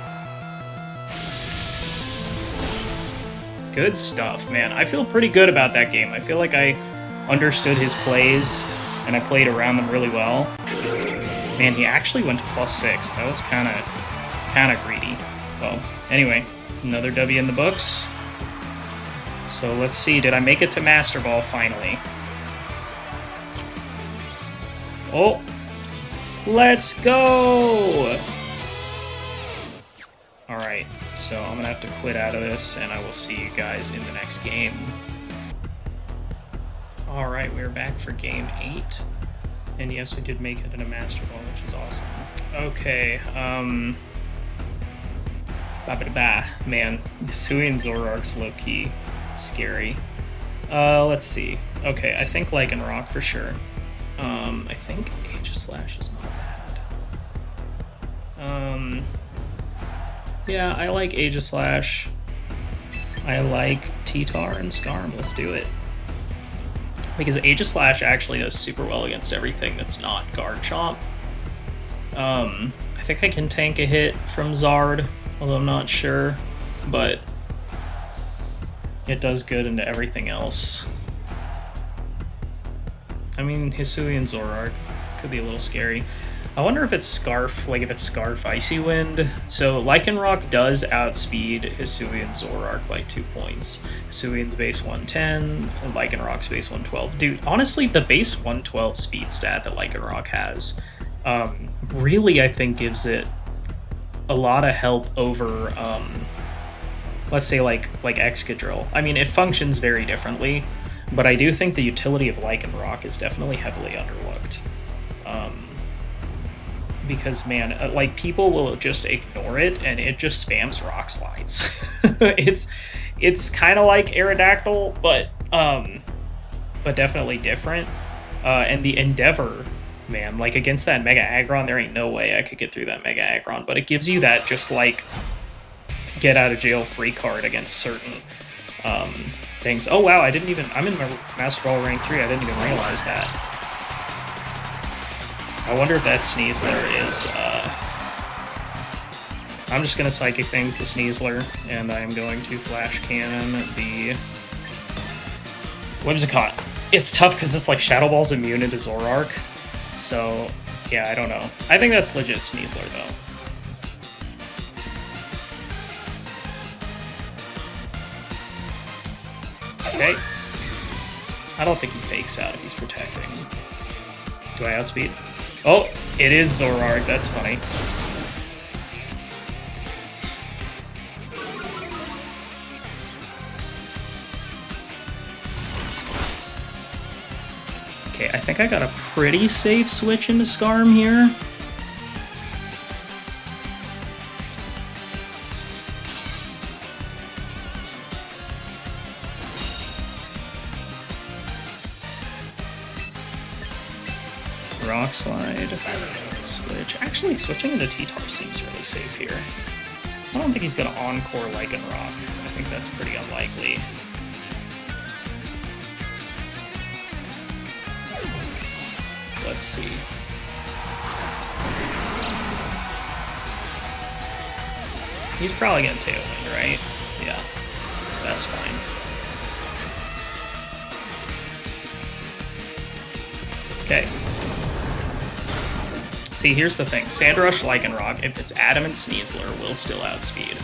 Good stuff, man. I feel pretty good about that game. I feel like I understood his plays, and I played around them really well. Man, he actually went to +6. That was kind of greedy. Well, anyway, another W in the books. So let's see, did I make it to Master Ball finally? Oh, let's go! Alright, so I'm gonna have to quit out of this, and I will see you guys in the next game. Alright, we're back for game 8. And yes, we did make it in a Master Ball, which is awesome. Okay, man, Hisui and Zoroark's low-key scary. Let's see. Okay, I think Lycanroc for sure. I think Aegislash is not bad. Yeah, I like Aegislash. I like T-Tar and Skarm. Let's do it. Because Aegislash actually does super well against everything that's not Garchomp. I think I can tank a hit from Zard, although I'm not sure, but it does good into everything else. I mean, Hisui and Zoroark could be a little scary. I wonder if it's Scarf, like if it's Scarf Icy Wind. So Lycanroc does outspeed Hisui and Zoroark by 2 points. Hisuian's base 110, and Lycanroc's base 112. Dude, honestly, the base 112 speed stat that Lycanroc has really, I think, gives it a lot of help over, let's say, like Excadrill. I mean, it functions very differently, but I do think the utility of Lycanroc is definitely heavily underlooked. Because, man, like, people will just ignore it, and it just spams Rock Slides. it's kind of like Aerodactyl, but definitely different. And the Endeavor, man, like, against that Mega Aggron, there ain't no way I could get through that Mega Aggron, but it gives you that just, like, get-out-of-jail-free card against certain things. Oh, wow, I'm in my Master Ball rank 3, I didn't even realize that. I wonder if that Sneasler is, I'm just going to Psychic Things the Sneasler, and I'm going to Flash Cannon the Whimsicott. It's tough because it's like Shadow Ball's immune into Zoroark, so, yeah, I don't know. I think that's legit Sneasler, though. Okay. I don't think he fakes out if he's protecting. Do I outspeed? Oh, it is Zoroark. That's funny. Okay, I think I got a pretty safe switch into Skarm here. Rock Slide, switch. Actually, switching into T-Tar seems really safe here. I don't think he's going to Encore Lycanroc. I think that's pretty unlikely. Let's see. He's probably going to Tailwind, right? Yeah, that's fine. Okay. See, here's the thing. Sandrush Lycanroc, if it's Adamant Sneasler, will still outspeed.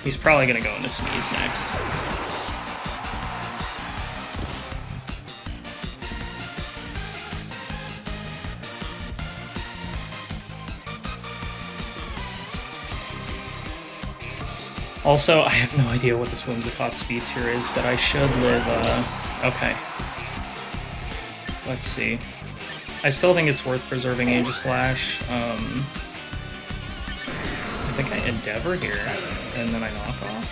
He's probably going to go into Sneeze next. Also, I have no idea what this Whimsicott speed tier is, but I should live, okay. Let's see. I still think it's worth preserving Aegislash. I think I Endeavor here, and then I knock off.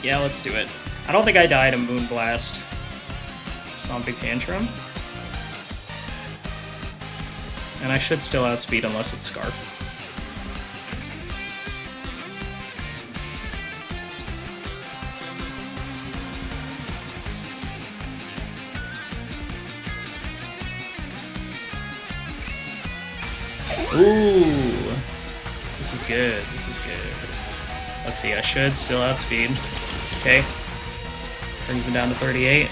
Yeah, let's do it. I don't think I die to Moonblast. Stomping Tantrum. And I should still outspeed unless it's Scarf. Ooh. This is good. This is good. Let's see. I should still outspeed. Okay. Brings me down to 38%.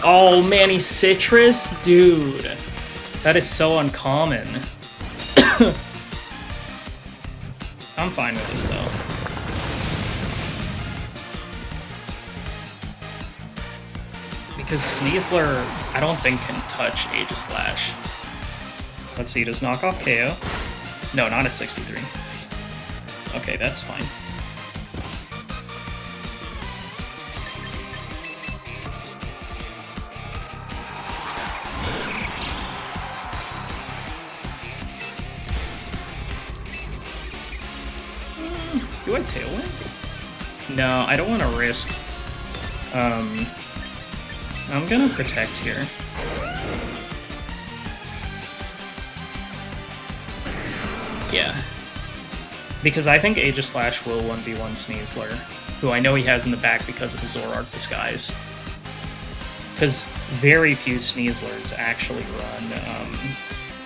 Oh, man, he's Citrus? Dude. That is so uncommon. I'm fine with this, though. Because Sneasler, I don't think, can touch Aegislash. Let's see, does knock off KO? No, not at 63. Okay, that's fine. Do I Tailwind? No, I don't want to risk. I'm gonna protect here. Yeah. Because I think Aegislash will 1v1 Sneasler, who I know he has in the back because of the Zoroark Disguise. Because very few Sneaslers actually run,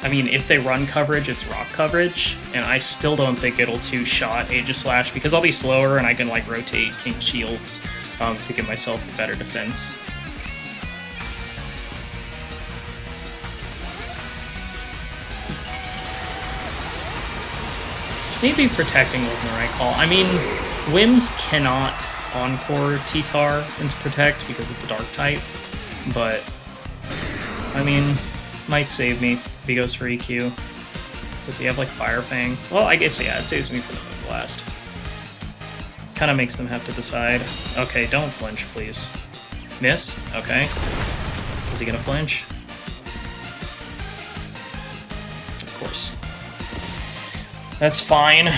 I mean, if they run coverage, it's rock coverage, and I still don't think it'll two-shot Aegislash, because I'll be slower and I can, like, rotate King Shields to give myself the better defense. Maybe protecting wasn't the right call. I mean, Whims cannot Encore T-Tar into Protect because it's a Dark type, but, I mean, might save me if he goes for EQ. Does he have, like, Fire Fang? Well, I guess, yeah, it saves me from the Moon Blast. Kind of makes them have to decide. Okay, don't flinch, please. Miss? Okay. Is he gonna flinch? Of course. That's fine.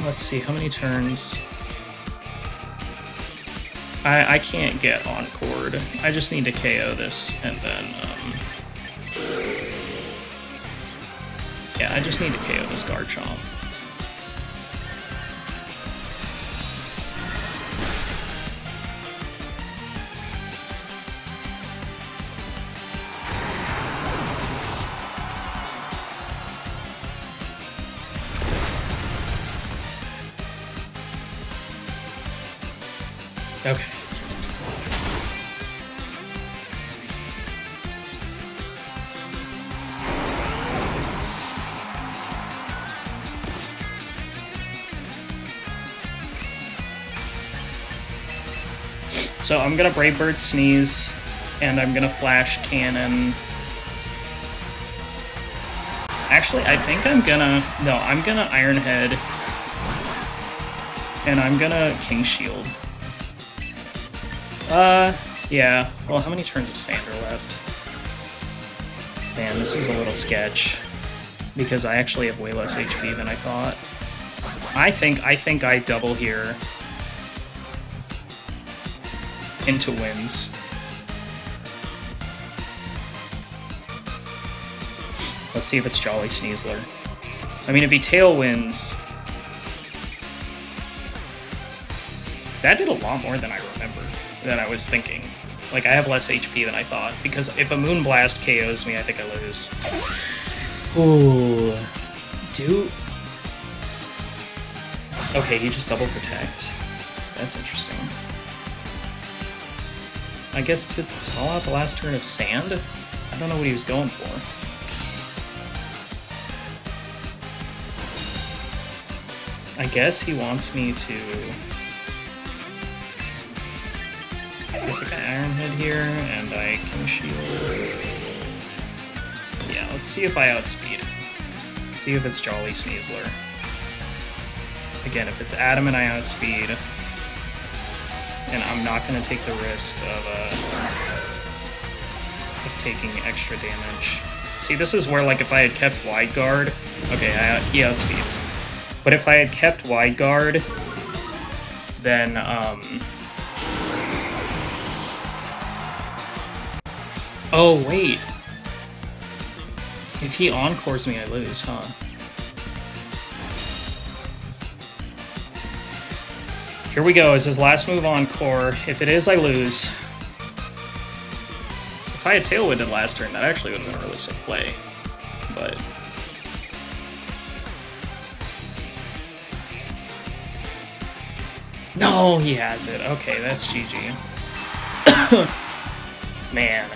Let's see, how many turns? I can't get Encored. I just need to KO this, and then, yeah, I just need to KO this Garchomp. Okay. So I'm gonna Brave Bird Sneeze, and I'm gonna Flash Cannon. Actually, I think I'm gonna... No, I'm gonna Iron Head, and I'm gonna King Shield. Yeah. Well, how many turns of Sander left? Man, this is a little sketch. Because I actually have way less HP than I thought. I think I double here into Whims. Let's see if it's Jolly Sneasler. I mean, if he Tailwinds... That did a lot more than I remember, than I was thinking. Like, I have less HP than I thought, because if a Moon Blast KOs me, I think I lose. Ooh. Dude. Okay, he just double protects. That's interesting. I guess to stall out the last turn of Sand? I don't know what he was going for. I guess he wants me to... I think I Iron Head here, and I King Shield. Yeah, let's see if I outspeed. See if it's Jolly Sneasler. Again, if it's Adamant, I outspeed. And I'm not going to take the risk of taking extra damage. See, this is where, like, if I had kept Wide Guard... Okay, he outspeeds. But if I had kept Wide Guard, then, Oh, wait. If he Encores me, I lose, huh? Here we go. Is his last move Encore? If it is, I lose. If I had Tailwinded last turn, that actually would have been a really sick play. But... no, he has it. Okay, that's GG. Man.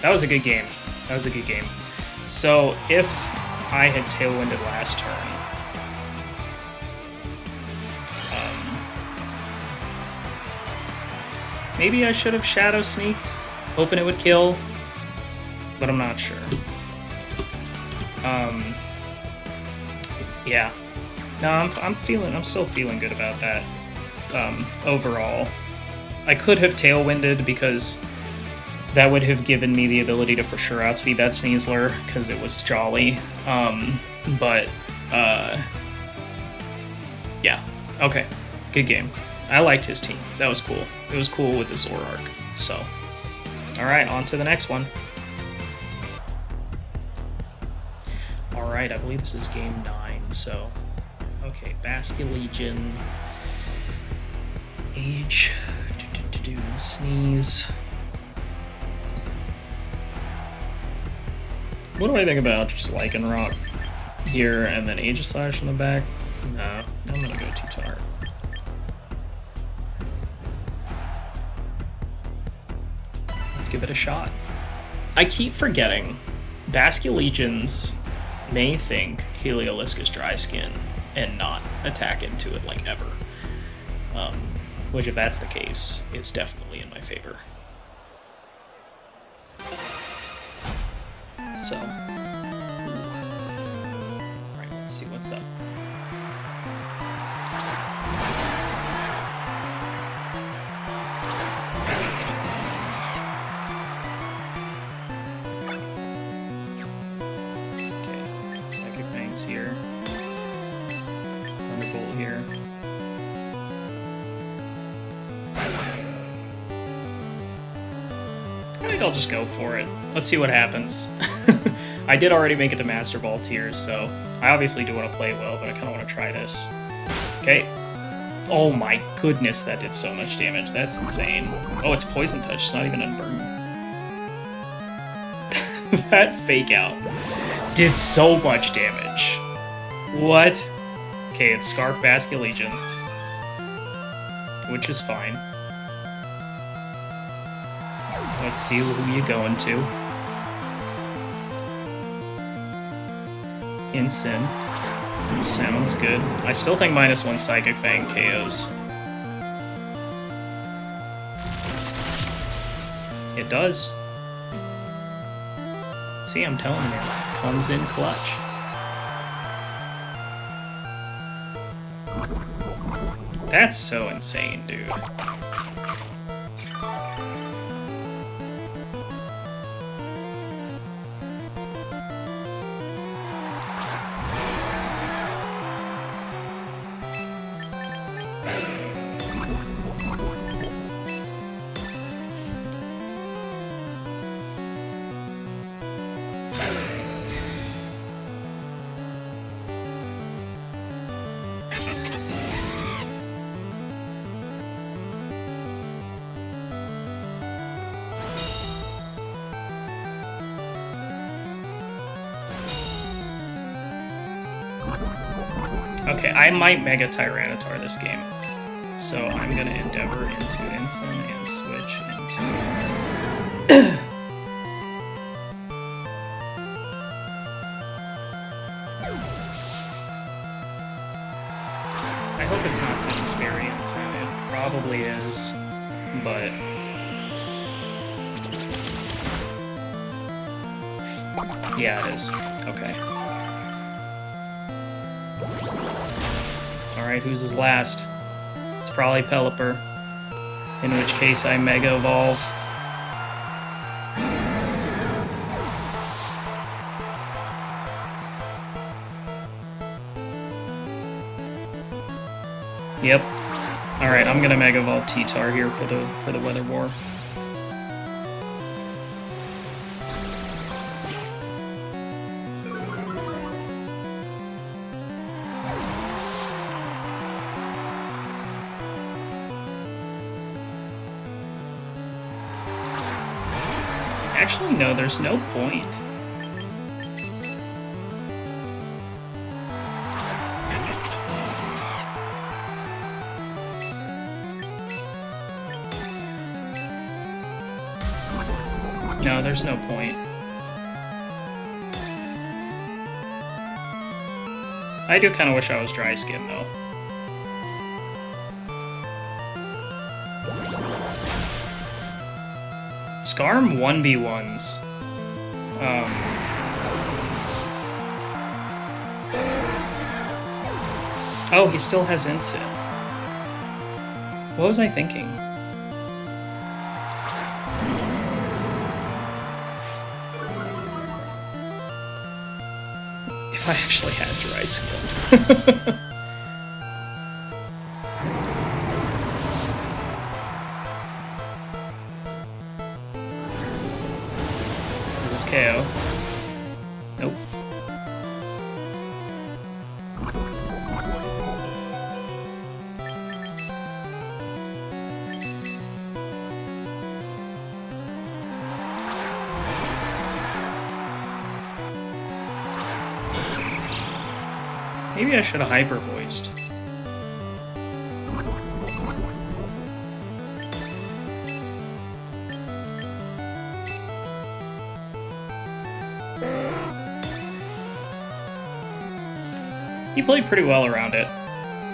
That was a good game. That was a good game. So, if I had Tailwinded last turn... maybe I should have Shadow Sneaked, hoping it would kill, but I'm not sure. Yeah. No, I'm still feeling good about that, overall. I could have Tailwinded because that would have given me the ability to for sure outspeed that Sneasler, because it was Jolly. Yeah. Okay. Good game. I liked his team. That was cool. It was cool with the Zoroark. So, alright, on to the next one. Alright, I believe this is game 9, so... okay, Basculegion... Age... Sneeze... What do I think about just Lycanroc here and then Aegislash in the back? No, I'm gonna go T-Tar. Let's give it a shot. I keep forgetting Basculegions may think Heliolisk is Dry Skin and not attack into it like ever. Which, if that's the case, is definitely in my favor. So, alright, let's see what's up. Okay, Psychic Fangs here. Thunderbolt here. I think I'll just go for it. Let's see what happens. I did already make it to Master Ball tiers, so I obviously do want to play well, but I kind of want to try this. Okay. Oh my goodness, that did so much damage. That's insane. Oh, it's Poison Touch. It's not even unburdened. That Fake Out did so much damage. What? Okay, it's Scarf Basculegion, which is fine. Let's see who you going to. Incin. Sounds good. I still think -1 Psychic Fang KOs. It does. See, I'm telling you, comes in clutch. That's so insane, dude. Okay, I might Mega Tyranitar this game. So I'm gonna Endeavor into Incin and switch into... I hope it's not some experience, and it probably is, but... yeah, it is. Okay. Alright, who's his last? It's probably Pelipper. In which case I Mega Evolve. Yep. Alright, I'm gonna Mega Evolve T-Tar here for the Weather War. Actually, no, there's no point. No, there's no point. I do kind of wish I was dry skin, though. Skarm 1v1s. Oh, he still has Incit. What was I thinking? If I actually had dry skin. Is this KO? Nope. Maybe I should have hyper voiced. He played pretty well around it,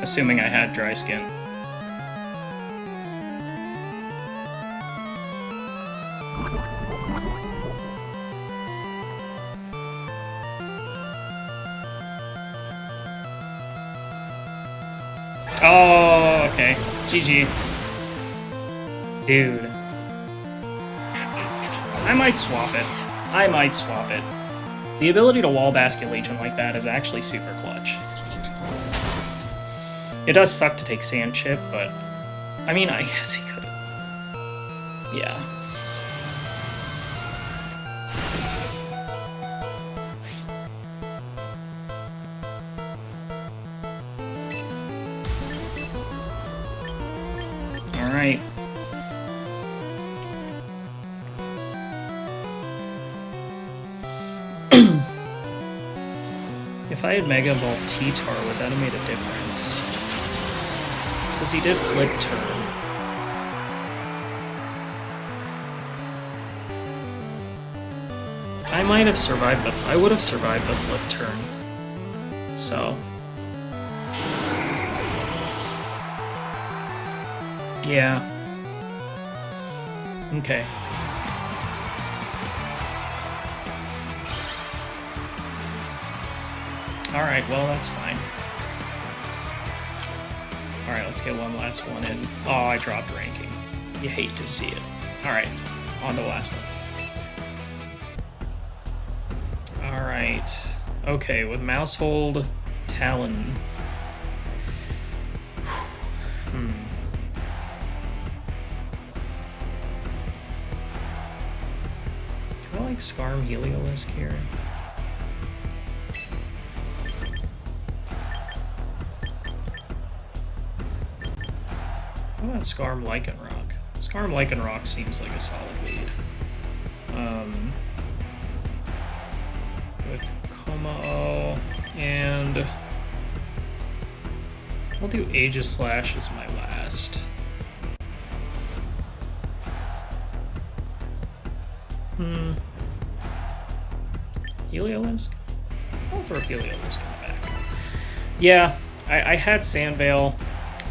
assuming I had dry skin. Oh, okay. GG. Dude. I might swap it. I might swap it. The ability to wall basket Legion like that is actually super clutch. It does suck to take Sand Chip, but... I mean, I guess he could. Yeah. Alright. If I had Mega Evolved T-Tar, would that have made a difference? Because he did flip turn. I might have survived the... I would have survived the flip turn. So... yeah. Okay. Alright, well, that's fine. Alright, let's get one last one in. Oh, I dropped ranking. You hate to see it. Alright, on to the last one. Alright. Okay, with Mousehold, Talon. Do I like Skarm Heliolisk here? What about Skarm Lycanroc? Skarm Lycanroc seems like a solid lead. With Komao, and I'll do Aegislash as my last. Heliolisk? I'll throw Heliolisk in the back. Yeah, I had Sandvale.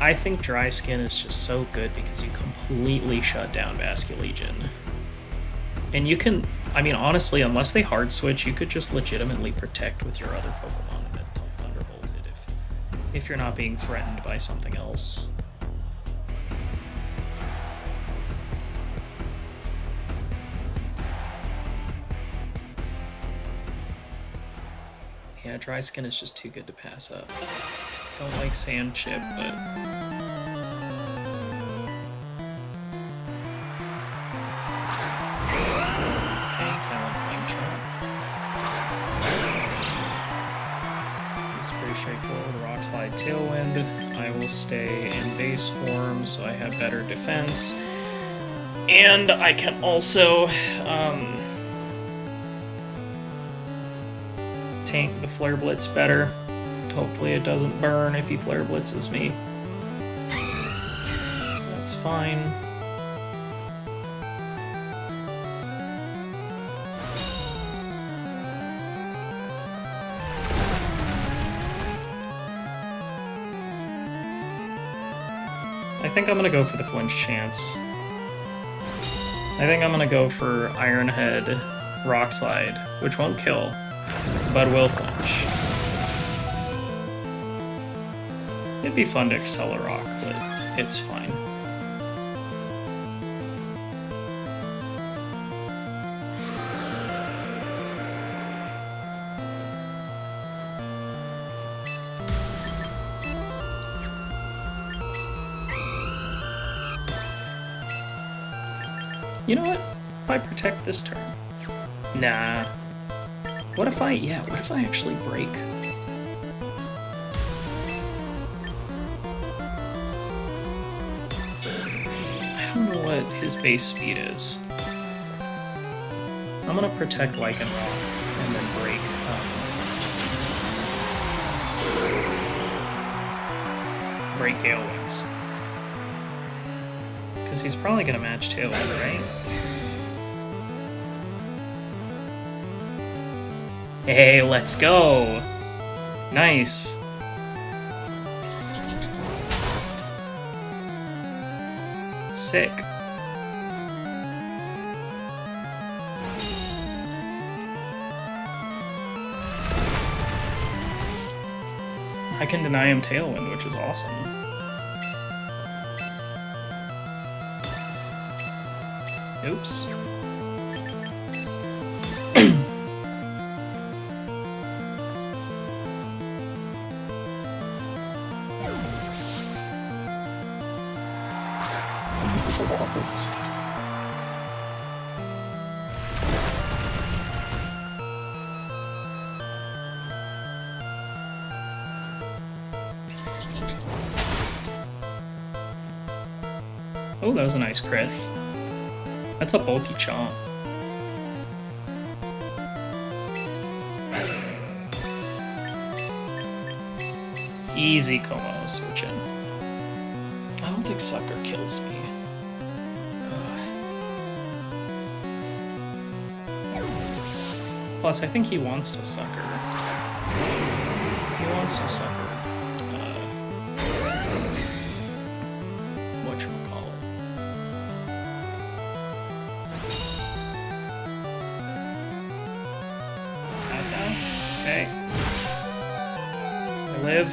I think Dry Skin is just so good because you completely shut down Basculegion. And you can, I mean, honestly, unless they hard switch, you could just legitimately protect with your other Pokemon and then Thunderbolt it if you're not being threatened by something else. Yeah, Dry Skin is just too good to pass up. Don't like Sand Chip, but... okay, Talon Flame Charm. This is pretty straightforward. Rock Slide Tailwind. I will stay in base form, so I have better defense. And I can also, tank the Flare Blitz better. Hopefully it doesn't burn if he Flare Blitzes me. That's fine. I think I'm gonna go for the flinch chance. I think I'm gonna go for Iron Head Rock Slide, which won't kill, but will flinch. It'd be fun to Accelerock, but it's fine. You know what? If I protect this turn. Nah. What if I actually break? I don't know what his base speed is. I'm gonna protect Lycanroc and then break. Break Gale Wings. Because he's probably gonna match Tailwind, right? Hey, let's go! Nice. Sick. I can deny him Tailwind, which is awesome. Oops. Oh, that was a nice crit. That's a bulky chomp. Easy Como switch in. I don't think Sucker kills me. Plus, I think he wants to Sucker. He wants to Sucker. Whatchamacallit. Attack? Okay. I live.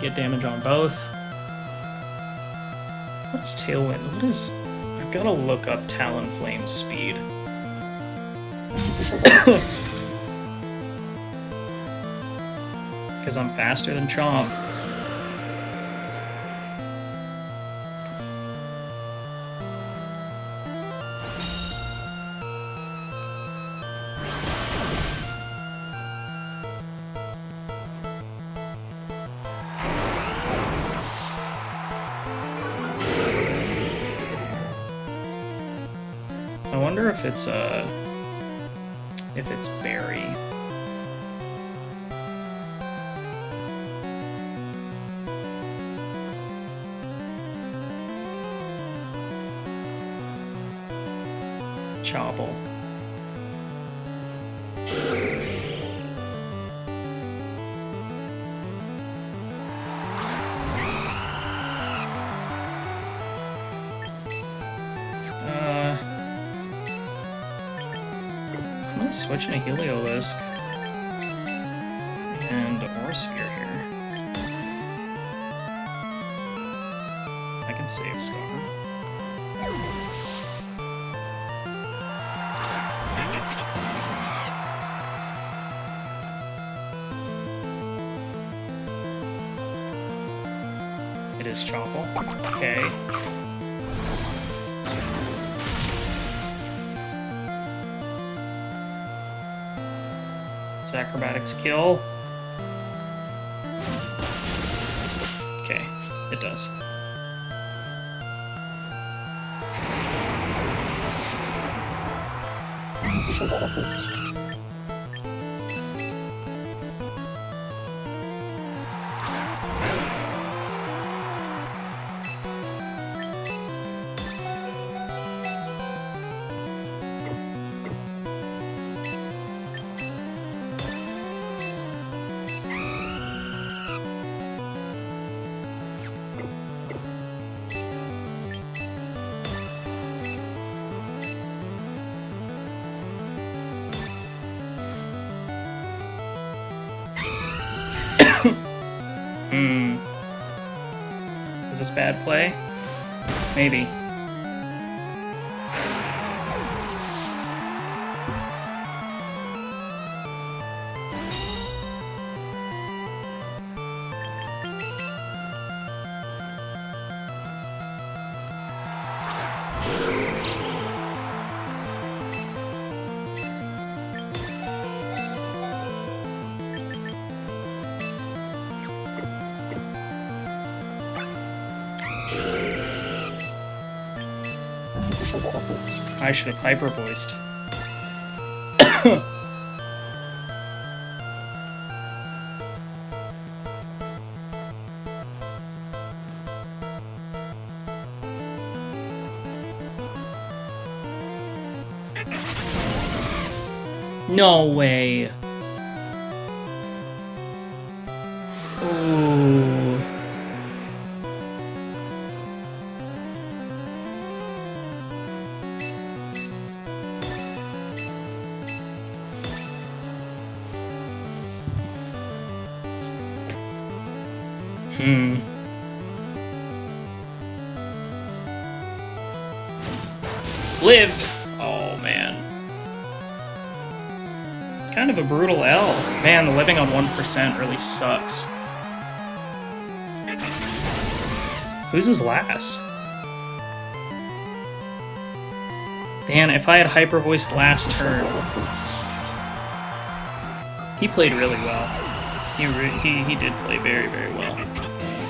Get damage on both. What is Tailwind? What is... I've got to look up Talonflame's speed. Because I'm faster than Chomp. I wonder if it's Berry. Chopple. Switching a Heliolisk and Aurasphere here. I can save Scar. It is Chopple. Okay. Acrobatics kill. Okay. It does. Is this bad play? Maybe. I should have hyper-voiced. No way. Ooh. Live! Oh, man. Kind of a brutal L. Man, the living on 1% really sucks. Who's his last? Dan, if I had hyper-voiced last turn... He played really well. He did play very, very well.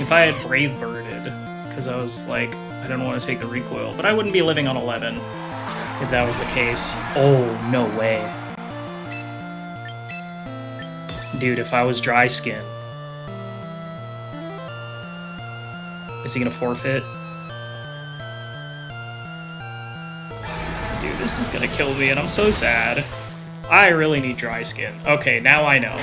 If I had Brave Birded, because I was like, I don't want to take the recoil, but I wouldn't be living on 11 if that was the case. Oh, no way. Dude, if I was Dry Skin... Is he gonna forfeit? Dude, this is gonna kill me, and I'm so sad. I really need Dry Skin. Okay, now I know.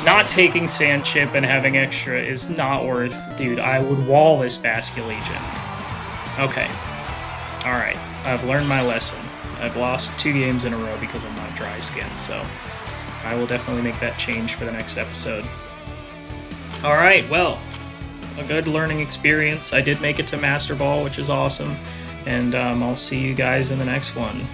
Not taking Sand Chip and having extra is not worth... Dude, I would wall this Basculegion. Okay. Alright, I've learned my lesson. I've lost 2 games in a row because I'm not Dry Skin, so... I will definitely make that change for the next episode. Alright, well... A good learning experience. I did make it to Master Ball, which is awesome. And I'll see you guys in the next one.